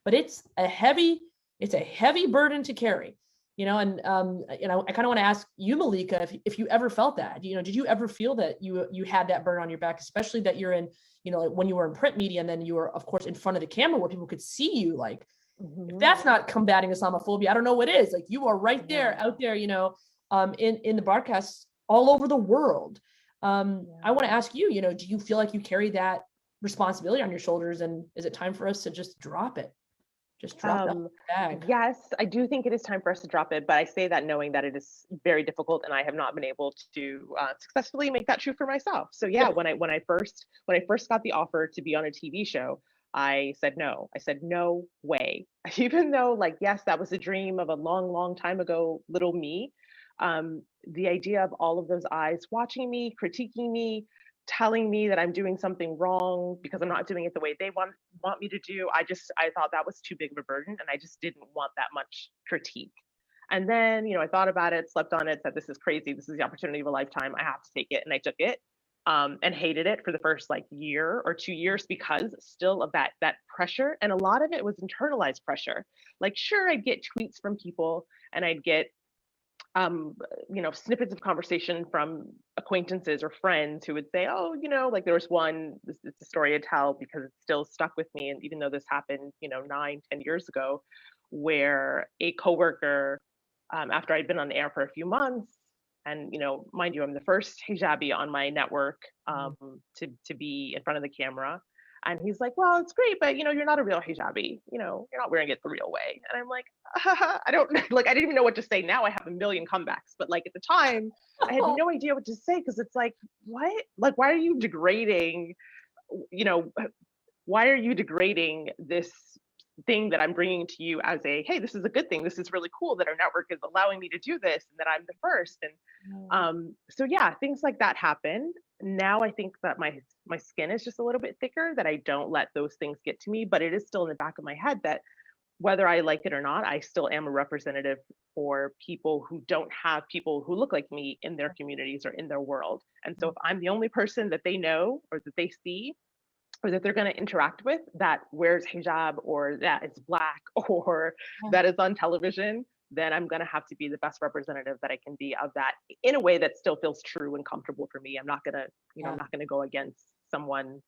but it's a heavy burden to carry, and I kind of want to ask you, Malika, if you ever felt that, did you ever feel that you had that burden on your back, especially that you're in, like when you were in print media and then you were of course in front of the camera where people could see you, like, if that's not combating Islamophobia, I don't know what is. Like you are right there, out there, in the broadcasts all over the world. I want to ask you, do you feel like you carry that responsibility on your shoulders, and is it time for us to just drop it? Just drop that bag. Yes, I do think it is time for us to drop it, but I say that knowing that it is very difficult, and I have not been able to successfully make that true for myself. So yeah, when I first got the offer to be on a TV show, I said no. I said no way. Even though, like, yes, that was a dream of a long, long time ago, little me. The idea of all of those eyes watching me, critiquing me, telling me that I'm doing something wrong because I'm not doing it the way they want me to do. I thought that was too big of a burden, and I just didn't want that much critique. And then, I thought about it, slept on it, said, this is crazy. This is the opportunity of a lifetime. I have to take it. And I took it, and hated it for the first year or 2 years because still of that pressure. And a lot of it was internalized pressure. Like, sure, I'd get tweets from people, and I'd get snippets of conversation from acquaintances or friends who would say, oh, there was one, it's a story I tell because it's still stuck with me. And even though this happened, 9-10 years ago, where a coworker, after I'd been on the air for a few months, and, mind you, I'm the first hijabi on my network to be in front of the camera. And he's like, well, it's great, but you're not a real hijabi. You're not wearing it the real way. And I'm like, I don't I didn't even know what to say. Now I have a million comebacks, but at the time, I had no idea what to say because it's like, what? Why are you degrading? Why are you degrading this thing that I'm bringing to you as a, hey, this is a good thing. This is really cool that our network is allowing me to do this and that I'm the first. And so yeah, things like that happen. Now I think that my skin is just a little bit thicker, that I don't let those things get to me, but it is still in the back of my head that whether I like it or not, I still am a representative for people who don't have people who look like me in their communities or in their world. And so if I'm the only person that they know or that they see or that they're going to interact with that wears hijab or that is Black or that is on television, then I'm going to have to be the best representative that I can be of that in a way that still feels true and comfortable for me. I'm not going to, I'm not going to go against someone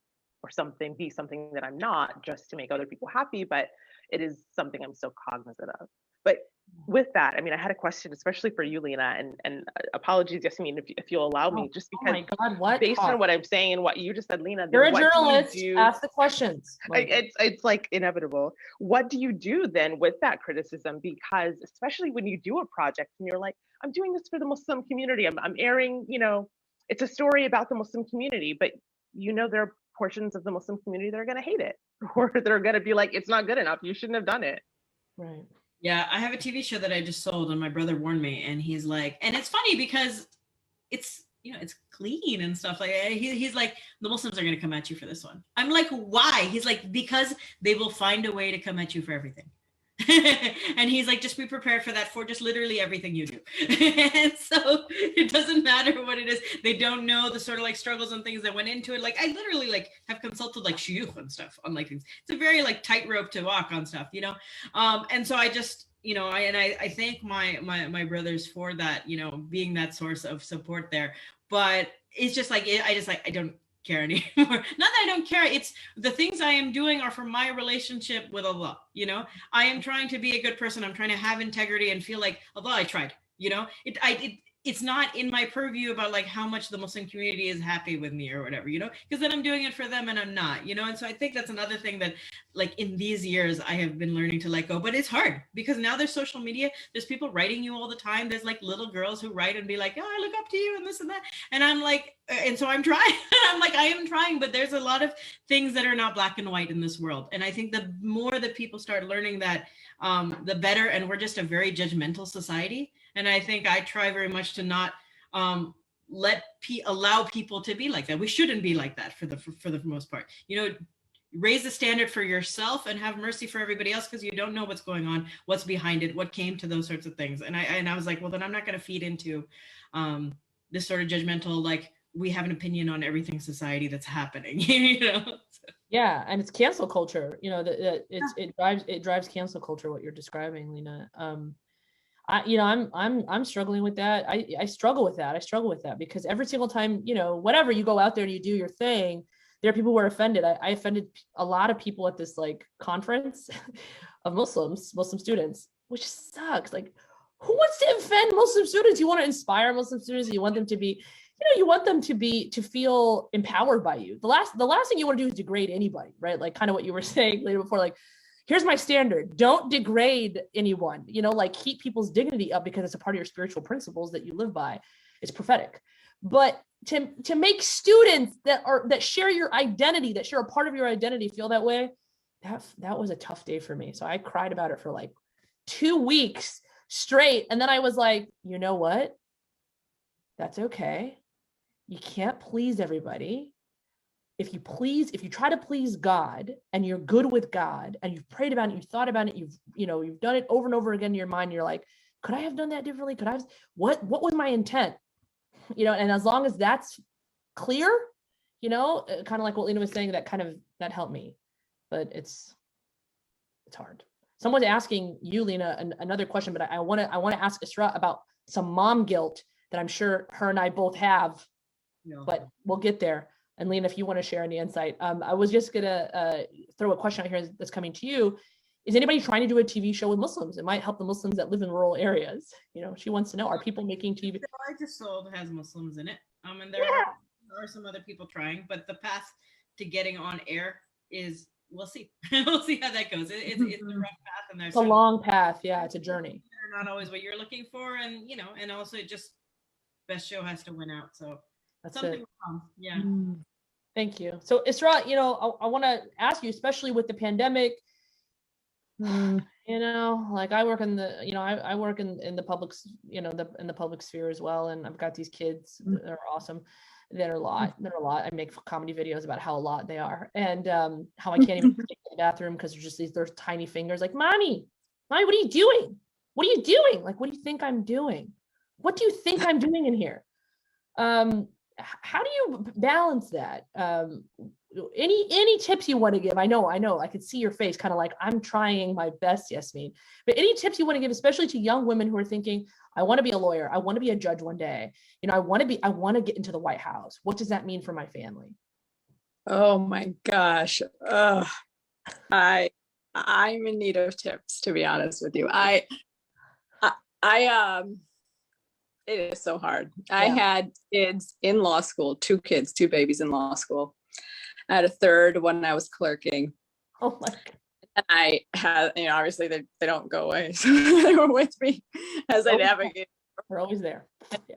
or something, be something that I'm not just to make other people happy, but it is something I'm so cognizant of. But with that, I had a question, especially for you, Lena, and apologies, Yasmin, if you'll allow me, just because based on what I'm saying and what you just said, Lena, you're a journalist, ask the questions. It's inevitable. What do you do then with that criticism? Because especially when you do a project and you're like, I'm doing this for the Muslim community, I'm airing, it's a story about the Muslim community, but there are portions of the Muslim community that are going to hate it, or they're going to be like, it's not good enough, you shouldn't have done it. Right. Yeah, I have a TV show that I just sold, and my brother warned me, and he's like, and it's funny because it's, it's clean and stuff like that. He's like, the Muslims are going to come at you for this one. I'm like, why? He's like, because they will find a way to come at you for everything. And he's like, just be prepared for that for just literally everything you do. And so it doesn't matter what it is. They don't know the sort of struggles and things that went into it. I literally have consulted shuyukh and stuff on things. It's a very tightrope to walk on stuff, and so I just, I thank my brothers for that, being that source of support there. But it's just I don't care anymore. Not that I don't care. It's the things I am doing are for my relationship with Allah. I am trying to be a good person. I'm trying to have integrity and feel like, Allah, I tried. It's not in my purview about how much the Muslim community is happy with me or whatever, because then I'm doing it for them and I'm not, and so I think that's another thing that in these years I have been learning to let go, but it's hard because now there's social media, there's people writing you all the time. There's little girls who write and be like, oh, I look up to you and this and that. And I'm like, and so I'm trying, I am trying, but there's a lot of things that are not black and white in this world. And I think the more that people start learning that, the better. And we're just a very judgmental society. And I think I try very much to not allow people to be like that. We shouldn't be like that for the most part. Raise the standard for yourself and have mercy for everybody else, because you don't know what's going on, what's behind it, what came to those sorts of things. And I was like, well, then I'm not going to feed into this sort of judgmental, we have an opinion on everything society that's happening. Yeah, and it's cancel culture. It drives cancel culture. What you're describing, Lena. I'm struggling with that. I struggle with that because every single time, whatever you go out there and you do your thing, there are people who are offended. I offended a lot of people at this conference of Muslim students, which sucks. Who wants to offend Muslim students? You want to inspire Muslim students. You want them to be, you want them to feel empowered by you. The last thing you want to do is degrade anybody, right? Kind of what you were saying later before, here's my standard. Don't degrade anyone, like keep people's dignity up because it's a part of your spiritual principles that you live by. It's prophetic. But to make students that share your identity, that share a part of your identity feel that way, that was a tough day for me. So I cried about it for like 2 weeks straight. And then I was like, you know what? That's okay. You can't please everybody. If you try to please God and you're good with God and you've prayed about it, you've thought about it, you've done it over and over again in your mind, you're like, could I have done that differently? What was my intent? And as long as that's clear, kind of like what Lena was saying, that helped me. But it's hard. Someone's asking you, Lena, another question, but I want to ask Isra about some mom guilt that I'm sure her and I both have, but we'll get there. And Lena, if you want to share any insight, I was just gonna throw a question out here that's coming to you. Is anybody trying to do a TV show with Muslims? It might help the Muslims that live in rural areas. She wants to know, are people making TV? The I Just Sold has Muslims in it. And there are some other people trying, but the path to getting on air is, we'll see. We'll see how that goes. It's a rough path, and it's a long path. Yeah, it's a journey. They're not always what you're looking for, and and also just best show has to win out. So that's something it. will come. Yeah. Thank you. So Isra, I want to ask you, especially with the pandemic, like I work in the, I work in the public, in the public sphere as well. And I've got these kids that are awesome. They're a lot. I make comedy videos about how a lot they are, and how I can't even get in the bathroom because there's tiny fingers like, mommy, what are you doing? What are you doing? Like, what do you think I'm doing? What do you think I'm doing in here? How do you balance that? Any tips you want to give? I know, I could see your face kind of like, I'm trying my best, Yasmin, but any tips you want to give, especially to young women who are thinking, I want to be a lawyer, I want to be a judge one day, I want to get into the White House. What does that mean for my family? Oh my gosh. I'm in need of tips, to be honest with you. It is so hard. Yeah. I had kids in law school, 2 babies in law school. I had a third when I was clerking. Oh my God. And I had, obviously they don't go away. So they were with me as I navigated. They're always there.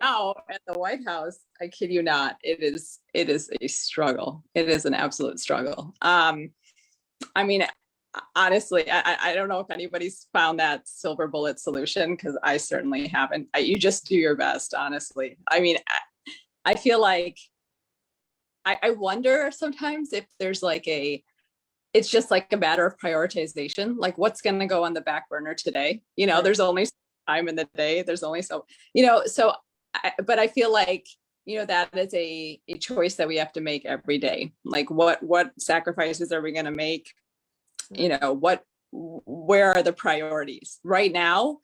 Now at the White House, I kid you not, it is a struggle. It is an absolute struggle. Honestly, I don't know if anybody's found that silver bullet solution, because I certainly haven't. You just do your best, honestly. I feel like I wonder sometimes if there's it's just like a matter of prioritization, like what's going to go on the back burner today. There's only time in the day. There's only but I feel like, that is a choice that we have to make every day. Like what sacrifices are we going to make? Where are the priorities right now?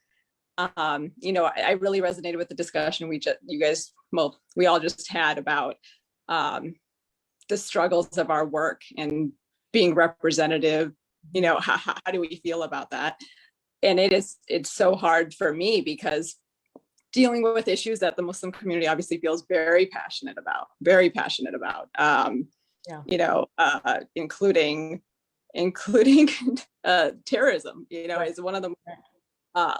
I really resonated with the discussion we all just had about the struggles of our work and being representative. How do we feel about that? And it's so hard for me because dealing with issues that the Muslim community obviously feels very passionate about, including terrorism, is one of the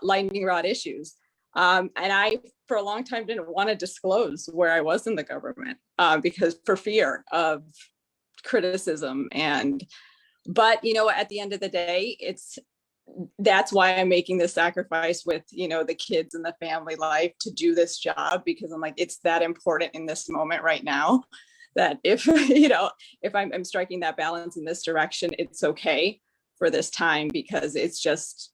lightning rod issues. And I, for a long time, didn't want to disclose where I was in the government because for fear of criticism. But at the end of the day, that's why I'm making this sacrifice with, the kids and the family life to do this job, because I'm like, it's that important in this moment right now that if I'm striking that balance in this direction, it's okay for this time, because it's just,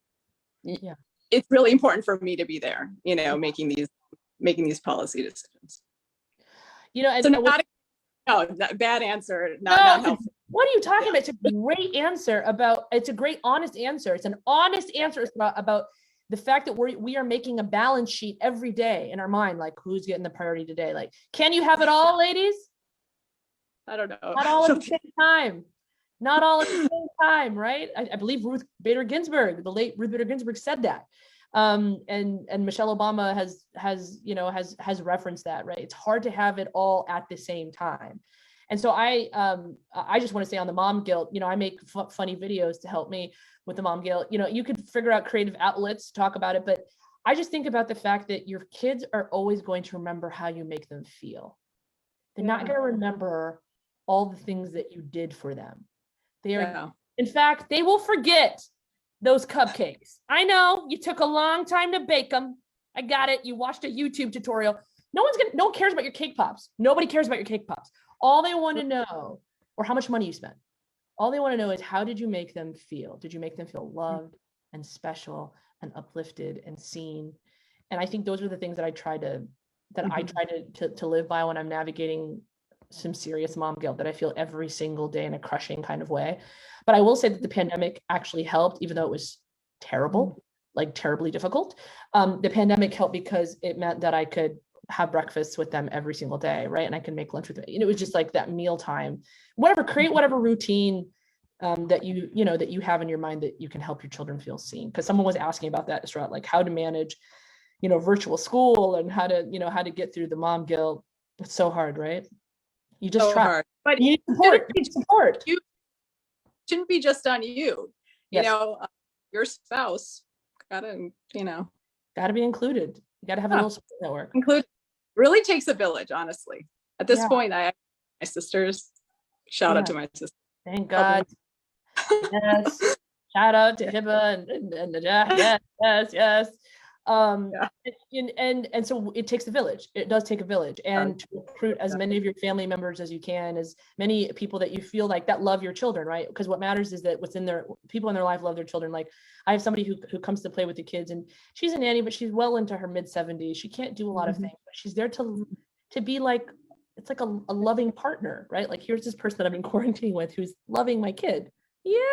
it's really important for me to be there, making these policy decisions. Bad answer, not helpful. What are you talking about? It's a great answer it's a great, honest answer. It's an honest answer about the fact that we are making a balance sheet every day in our mind, like who's getting the priority today. Like, can you have it all, ladies? I don't know. Not all at the same time. Not all at the same time, right? I believe the late Ruth Bader Ginsburg said that. And Michelle Obama has referenced that, right? It's hard to have it all at the same time. And so I just want to say on the mom guilt, I make funny videos to help me, with the mom guilt. You know, you could figure out creative outlets to talk about it, but I just think about the fact that your kids are always going to remember how you make them feel. They're not going to remember all the things that you did for them. They are, in fact, they will forget those cupcakes. I know you took a long time to bake them. I got it. You watched a YouTube tutorial. No one cares about your cake pops. Nobody cares about your cake pops. All they want to know, or how much money you spent. All they want to know is, how did you make them feel? Did you make them feel loved and special and uplifted and seen? And I think those are the things that I try to live by when I'm navigating some serious mom guilt that I feel every single day in a crushing kind of way. But I will say that the pandemic actually helped, even though it was terrible, like terribly difficult. The pandemic helped because it meant that I could have breakfast with them every single day, right? And I can make lunch with them. And it was just like that meal time, create whatever routine that you have in your mind that you can help your children feel seen. Because someone was asking about that, Isra, like how to manage, virtual school and how to get through the mom guilt. It's so hard, right? You just try, hard. But you need support. You shouldn't be just on you. Yes. Your spouse gotta be included. You gotta have a little support network. Include really takes a village, honestly. At this point, I have my sisters. Shout out to my sister. Thank God. Yes. Shout out to Hiba and Najah. Yes. And so it takes a village. It does take a village, and to recruit as many of your family members as you can, as many people that you feel like that love your children, right? Because what matters is that people in their life love their children. Like I have somebody who comes to play with the kids, and she's a nanny, but she's well into her mid-70s. She can't do a lot of things, but she's there to be like, it's like a loving partner, right? Like, here's this person that I've been quarantining with who's loving my kid.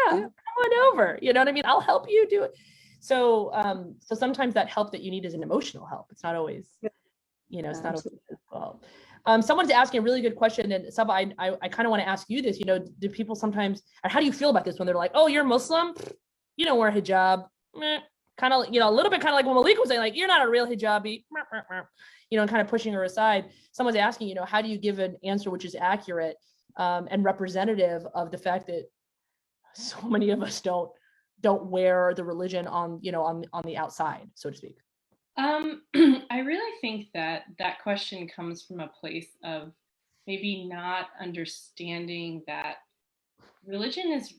Come on over. You know what I mean? I'll help you do it. So sometimes that help that you need is an emotional help. It's not always, it's not always physical. Someone's asking a really good question, and Sabaa, I kind of want to ask you this. Do people sometimes, or how do you feel about this when they're like, "Oh, you're Muslim, you don't wear hijab," kind of, a little bit kind of like when Malika was saying, like, "You're not a real hijabi," and kind of pushing her aside. Someone's asking, how do you give an answer which is accurate and representative of the fact that so many of us don't wear the religion on the outside, so to speak? I really think that question comes from a place of maybe not understanding that religion is,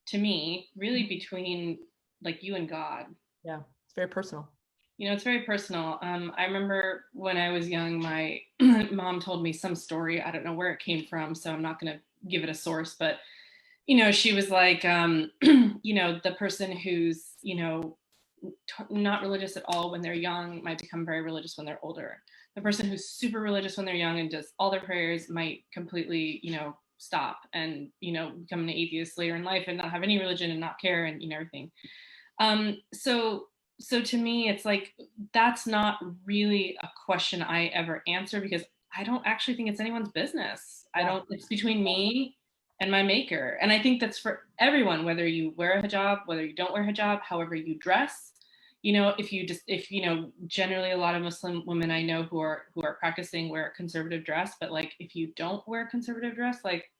to me, really between like you and God. Yeah, it's very personal. It's very personal. I remember when I was young, my mom told me some story. I don't know where it came from, so I'm not going to give it a source, but she was like, the person who's, not religious at all when they're young might become very religious when they're older. The person who's super religious when they're young and does all their prayers might completely, stop and, become an atheist later in life and not have any religion and not care and, everything. So to me, it's like, that's not really a question I ever answer, because I don't actually think it's anyone's business. It's between me and my maker. And I think that's for everyone, whether you wear a hijab, whether you don't wear hijab, however you dress, if generally a lot of Muslim women I know who are practicing wear conservative dress, but like, if you don't wear conservative dress, like,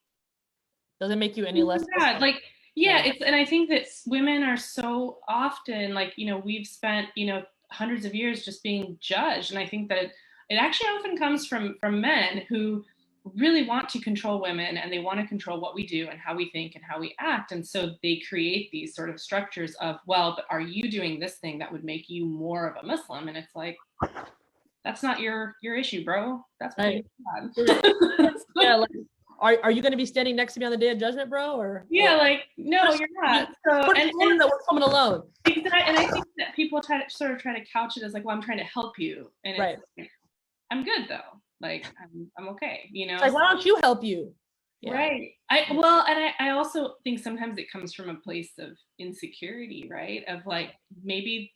doesn't make you any less bad. Like, and I think that women are so often like, we've spent, hundreds of years just being judged. And I think that it actually often comes from men who really want to control women, and they want to control what we do and how we think and how we act. And so they create these sort of structures of, well, but are you doing this thing that would make you more of a Muslim? And it's like, that's not your issue, bro. That's right. Like, are you going to be standing next to me on the day of judgment, bro? Or like, no, you're not. So and that we're coming alone. And I think that people try to couch it as like, well, I'm trying to help you, and it's like, I'm good though. Like, I'm okay, It's like, why don't you help you? Yeah. Right. I also think sometimes it comes from a place of insecurity, right? Of like, maybe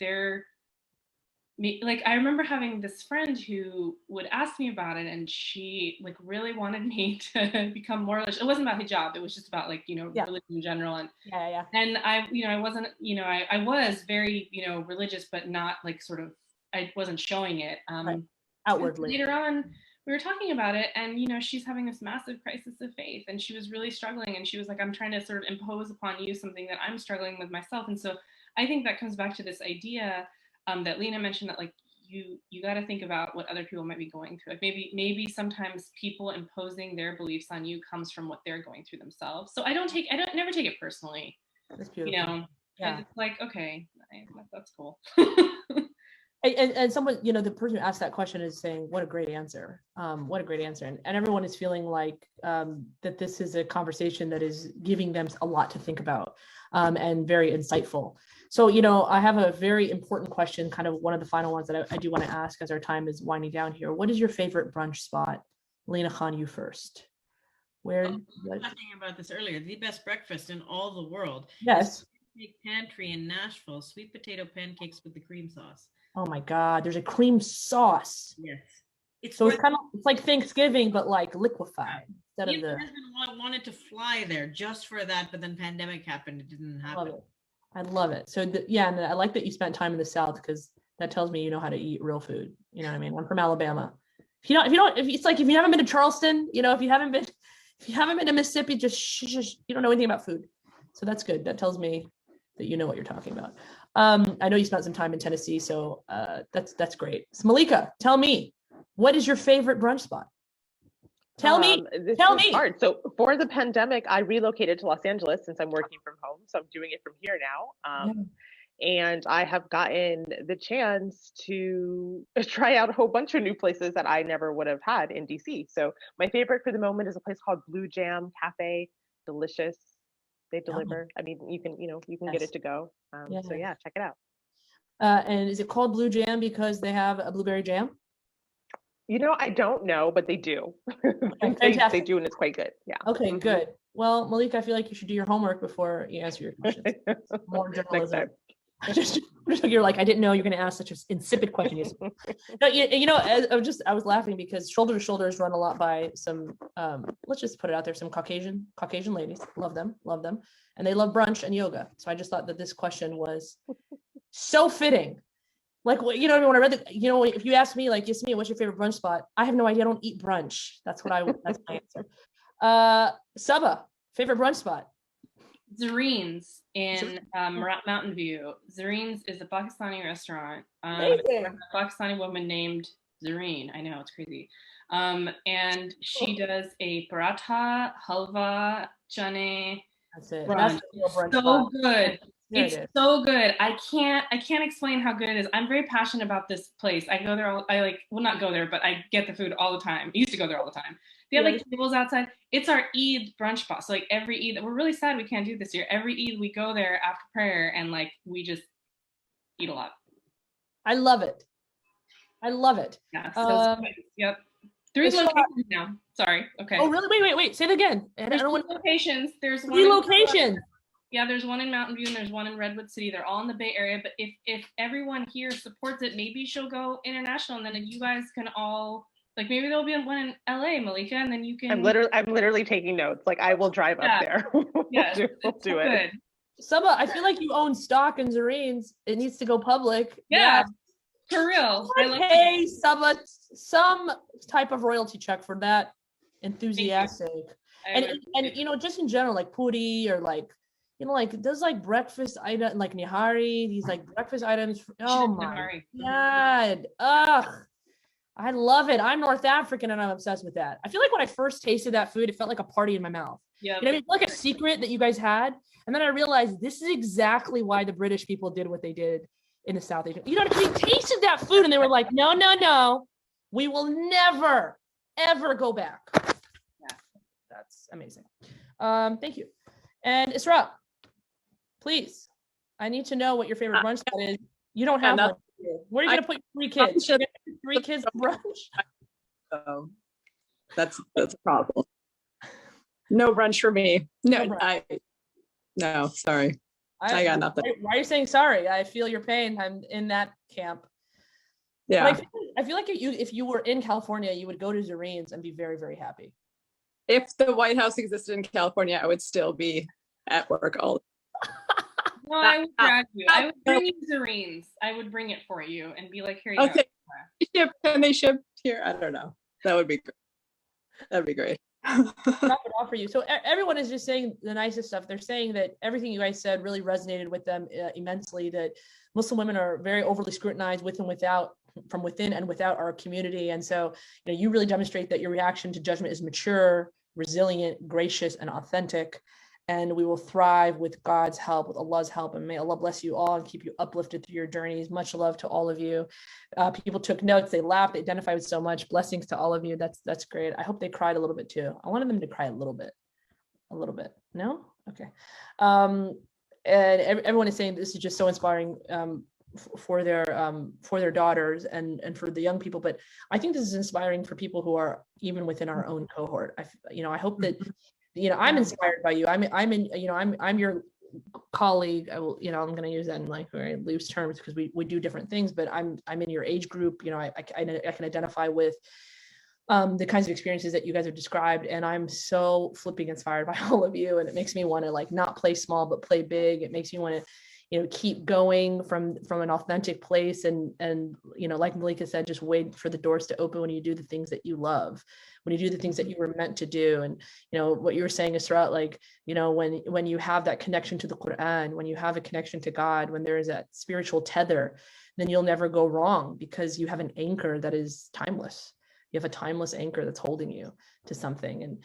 like, I remember having this friend who would ask me about it, and she like really wanted me to become more religious. It wasn't about hijab. It was just about like, religion in general. And and I wasn't, I was very, religious, but not like sort of, I wasn't showing it. Outwardly. Later on, we were talking about it, and she's having this massive crisis of faith, and she was really struggling, and she was like, I'm trying to sort of impose upon you something that I'm struggling with myself. And so I think that comes back to this idea that Lena mentioned, that like you got to think about what other people might be going through. Like maybe sometimes people imposing their beliefs on you comes from what they're going through themselves. So I never take it personally. That's beautiful. And it's like, okay, that's cool. And someone, the person who asked that question is saying, what a great answer. What a great answer. And everyone is feeling like that this is a conversation that is giving them a lot to think about and very insightful. So, I have a very important question, kind of one of the final ones that I do want to ask as our time is winding down here. What is your favorite brunch spot? Lena Khan, you first. Where? I was talking about this earlier. The best breakfast in all the world. Yes. Pantry in Nashville, sweet potato pancakes with the cream sauce. Oh my God, there's a cream sauce. Yes. It's like Thanksgiving, but like liquefied. My husband wanted to fly there just for that, but then pandemic happened. It didn't happen. I love it. So and I like that you spent time in the South, because that tells me you know how to eat real food. You know what I mean? I'm from Alabama. If you haven't been to Charleston, if you haven't been to Mississippi, just you don't know anything about food. So that's good. That tells me that you know what you're talking about. I know you spent some time in Tennessee, so that's great. So Malika, tell me, what is your favorite brunch spot? Tell me. Hard. So for the pandemic, I relocated to Los Angeles since I'm working from home. So I'm doing it from here now. And I have gotten the chance to try out a whole bunch of new places that I never would have had in DC. So my favorite for the moment is a place called Blue Jam Cafe. Delicious. They deliver. I mean, you can get it to go. So yeah, check it out. And is it called Blue Jam because they have a blueberry jam? I don't know, but they do. Okay, they do, and it's quite good. Yeah. Okay, good. Well, Malika, I feel like you should do your homework before you answer your questions. More journalism. Just you're like, I didn't know you're going to ask such an insipid question. No, I was laughing because Shoulder to Shoulders run a lot by some, let's just put it out there, some Caucasian ladies. Love them, and they love brunch and yoga. So I just thought that this question was so fitting. Like, when I read if you ask me, like, Yasmin, what's your favorite brunch spot? I have no idea. I don't eat brunch. That's my answer. Sabaa, favorite brunch spot? Zareen's in Mountain View. Zareen's is a Pakistani restaurant. A Pakistani woman named Zareen. I know, it's crazy. And she does a paratha, halwa, chane. That's it. Brunch. That's so good. It's so good. I can't explain how good it is. I'm very passionate about this place. I go there. Not go there, but I get the food all the time. I used to go there all the time. They have like tables outside. It's our Eid brunch spot. So like every Eid, we're really sad we can't do this year. Every Eid we go there after prayer and like we just eat a lot. I love it. Yeah. So yep. 3 locations now. Sorry. Okay. Oh really? Wait. Say it again. There's 3 locations. There's 3 locations. Yeah, there's one in Mountain View and there's one in Redwood City. They're all in the Bay Area. But if everyone here supports it, maybe she'll go international, and then you guys can all maybe there'll be one in LA, Malika, and then you can. I'm literally taking notes. Like I will drive up there. we'll do it. Sabaa, I feel like you own stock in Zareen's. It needs to go public. Yeah. For real. Hey, Sabaa, some type of royalty check for that enthusiastic. And just in general, like puri or like those like breakfast items, like nihari, these like breakfast items. Oh my God. Ugh. I love it. I'm North African and I'm obsessed with that. I feel like when I first tasted that food, it felt like a party in my mouth. Yeah. It's like a secret that you guys had. And then I realized this is exactly why the British people did what they did in the South Asian. They tasted that food and they were like, no, we will never, ever go back. Yeah, that's amazing. Thank you. And Isra, please, I need to know what your favorite brunch spot is. You don't have one. Where are you going to put your 3 kids? 3 kids at brunch? Oh, that's a problem. No brunch for me. No, sorry. I got nothing. Why are you saying sorry? I feel your pain. I'm in that camp. Yeah. I feel like if you were in California, you would go to Zareen's and be very, very happy. If the White House existed in California, I would still be at work all. No, I would drag you. I would bring you Zareen's. I would bring it for you and be like, here you go. Can they ship here? I don't know. That would be great. That'd be great. Wrap it off for you. So everyone is just saying the nicest stuff. They're saying that everything you guys said really resonated with them immensely, that Muslim women are very overly scrutinized with and without, from within and without our community. And so, you really demonstrate that your reaction to judgment is mature, resilient, gracious, and authentic. And we will thrive with God's help, with Allah's help. And may Allah bless you all and keep you uplifted through your journeys. Much love to all of you. People took notes, they laughed, they identified with so much. Blessings to all of you. That's great. I hope they cried a little bit too. I wanted them to cry a little bit. No? Okay. And everyone is saying this is just so inspiring for their daughters and for the young people. But I think this is inspiring for people who are even within our own cohort. I hope that I'm inspired by you. I'm your colleague. I will, I'm going to use that in like very loose terms because we do different things, but I'm in your age group. I can identify with the kinds of experiences that you guys have described. And I'm so flipping inspired by all of you. And it makes me want to like not play small, but play big. It makes me want to, keep going from an authentic place. And like Malika said, just wait for the doors to open when you do the things that you love, when you do the things that you were meant to do. And, what you were saying, Isra, like, when you have that connection to the Quran, when you have a connection to God, when there is that spiritual tether, then you'll never go wrong because you have an anchor that is timeless. You have a timeless anchor that's holding you to something. And,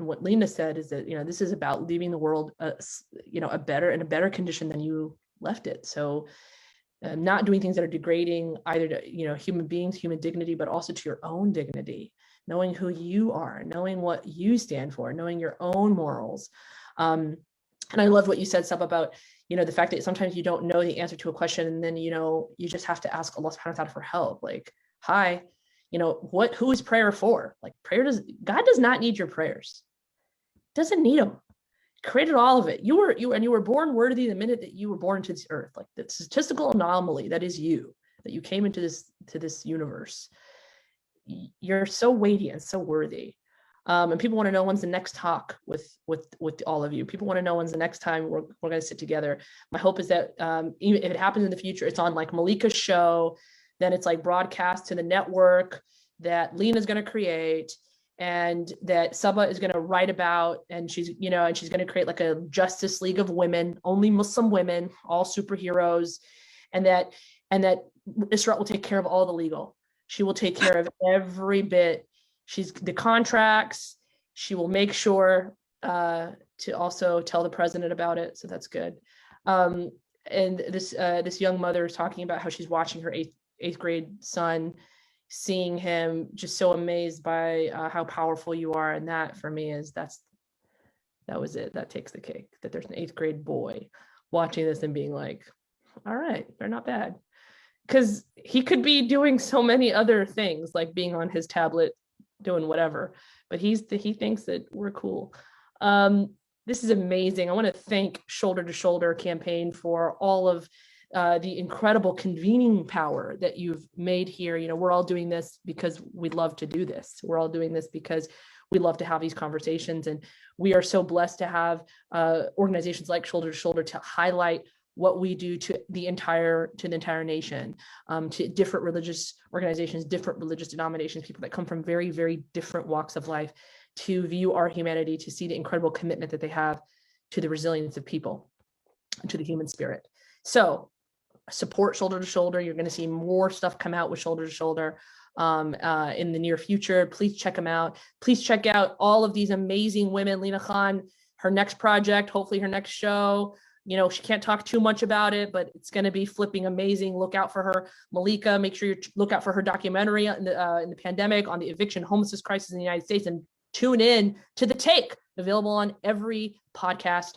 what Lena said is that, this is about leaving the world, in a better condition than you left it. So not doing things that are degrading either to, human beings, human dignity, but also to your own dignity, knowing who you are, knowing what you stand for, knowing your own morals. And I love what you said, Sab, about, the fact that sometimes you don't know the answer to a question. And then, you just have to ask Allah subhanahu wa ta'ala for help. Like, hi, who is prayer for? Like God does not need your prayers. Doesn't need them. Created all of it. You were born worthy the minute that you were born into this earth. Like the statistical anomaly that is you, that you came into this universe. You're so weighty and so worthy. And people want to know when's the next talk with all of you. People want to know when's the next time we're going to sit together. My hope is that even if it happens in the future, it's on like Malika's show. Then it's like broadcast to the network that Lena's going to create and that Sabaa is going to write about. And she's going to create like a Justice League of women, only Muslim women, all superheroes. And that Isra will take care of all the legal. She will take care of every bit. She's the contracts. She will make sure to also tell the president about it. So that's good. And this young mother is talking about how she's watching her eighth grade son, seeing him just so amazed by how powerful you are. And that for me that was it. That takes the cake, that there's an 8th grade boy watching this and being like, all right, they're not bad. Because he could be doing so many other things, like being on his tablet, doing whatever, but he thinks that we're cool. This is amazing. I want to thank Shoulder to Shoulder campaign for all of the incredible convening power that you've made here. We're all doing this because we love to do this. We're all doing this because we love to have these conversations. And we are so blessed to have organizations like Shoulder to Shoulder to highlight what we do to the entire nation, to different religious organizations, different religious denominations, people that come from very, very different walks of life, to view our humanity, to see the incredible commitment that they have to the resilience of people, to the human spirit. So support Shoulder to Shoulder. You're going to see more stuff come out with Shoulder to Shoulder in the near future. Please check them out. Please check out all of these amazing women. Lena Khan, her next project, hopefully her next show. She can't talk too much about it, but it's going to be flipping amazing. Look out for her. Malika, make sure you look out for her documentary in the pandemic on the eviction homelessness crisis in the United States, and tune in to The Take, available on every podcast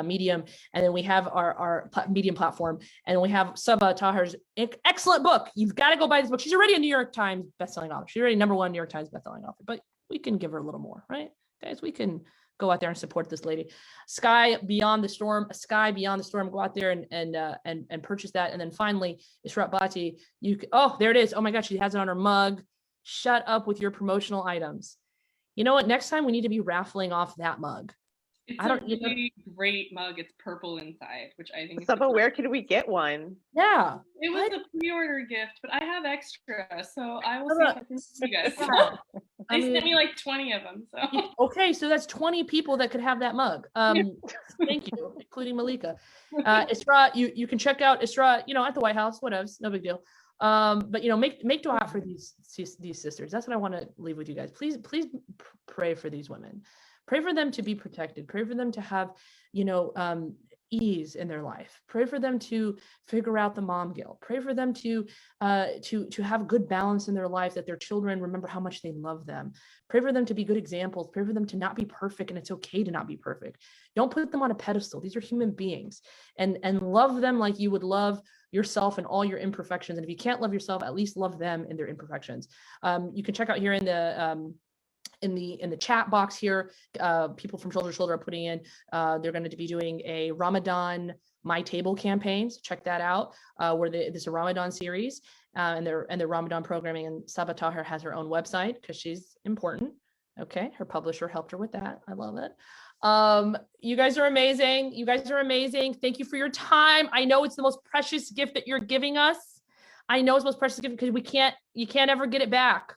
medium. And then we have our medium platform, and we have Sabaa Tahir's excellent book. You've got to go buy this book. She's already a New York Times bestselling author. She's already #1 New York Times bestselling author, but we can give her a little more, right? Guys, we can go out there and support this lady. Sky Beyond the Storm. Go out there and purchase that. And then finally, Isra Bhatty. There it is. Oh my God, she has it on her mug. Shut up with your promotional items. You know what? Next time we need to be raffling off that mug. It's I don't- a really great mug. It's purple inside, which I think is Sabaa, where can we get one? Yeah. it was What? a pre-order gift, but I have extra, so I will How see if about- I can see you guys. Yeah. I They sent mean- me like 20 of them. So Okay, so that's 20 people that could have that mug. Thank you, including Malika. Isra, you can check out Isra, at the White House, whatever, no big deal. But make dua for these sisters. That's what I want to leave with you guys. Please pray for these women. Pray for them to be protected. Pray for them to have, ease in their life. Pray for them to figure out the mom guilt. Pray for them to have good balance in their life, that their children remember how much they love them. Pray for them to be good examples. Pray for them to not be perfect, and it's okay to not be perfect. Don't put them on a pedestal. These are human beings, and love them like you would love yourself and all your imperfections. And if you can't love yourself, at least love them in their imperfections. You can check out here in the chat box here, people from Shoulder to Shoulder are putting in, they're going to be doing a Ramadan My Table campaign. So check that out, where this is a Ramadan series, and their Ramadan programming. And Sabaa Tahir has her own website because she's important. Okay, her publisher helped her with that. I love it. You guys are amazing. You guys are amazing. Thank you for your time. I know it's the most precious gift that you're giving us. I know it's the most precious gift because you can't ever get it back.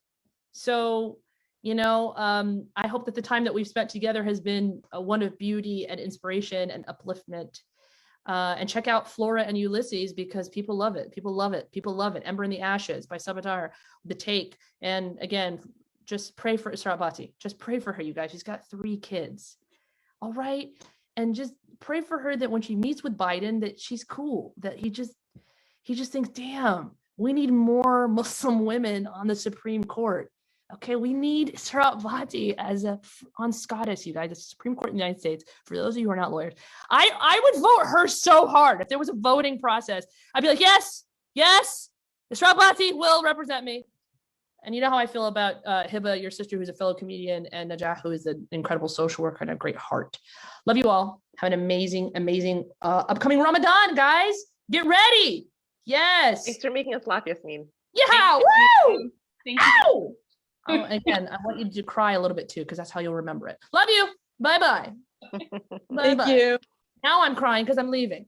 So, I hope that the time that we've spent together has been one of beauty and inspiration and upliftment. And check out Flora and Ulysses, because people love it. People love it. People love it. Ember in the Ashes by Sabaa Tahir, The Take. And again, just pray for Isra Bhatty. Just pray for her, you guys. She's got 3 kids. All right. And just pray for her that when she meets with Biden, that she's cool, that he just thinks, damn, we need more Muslim women on the Supreme Court. Okay, we need Isra Bhatty on SCOTUS, you guys, the Supreme Court in the United States. For those of you who are not lawyers, I would vote her so hard. If there was a voting process, I'd be like, yes, Isra Bhatty will represent me. And you know how I feel about Hiba, your sister, who's a fellow comedian, and Najah, who is an incredible social worker and a great heart. Love you all. Have an amazing, amazing upcoming Ramadan, guys. Get ready. Yes. Thanks for making us laugh, Yasmin. Yeah. Woo! thank you. Oh, again, I want you to cry a little bit too, because that's how you'll remember it. Love you. Bye-bye. Thank you. Now I'm crying because I'm leaving.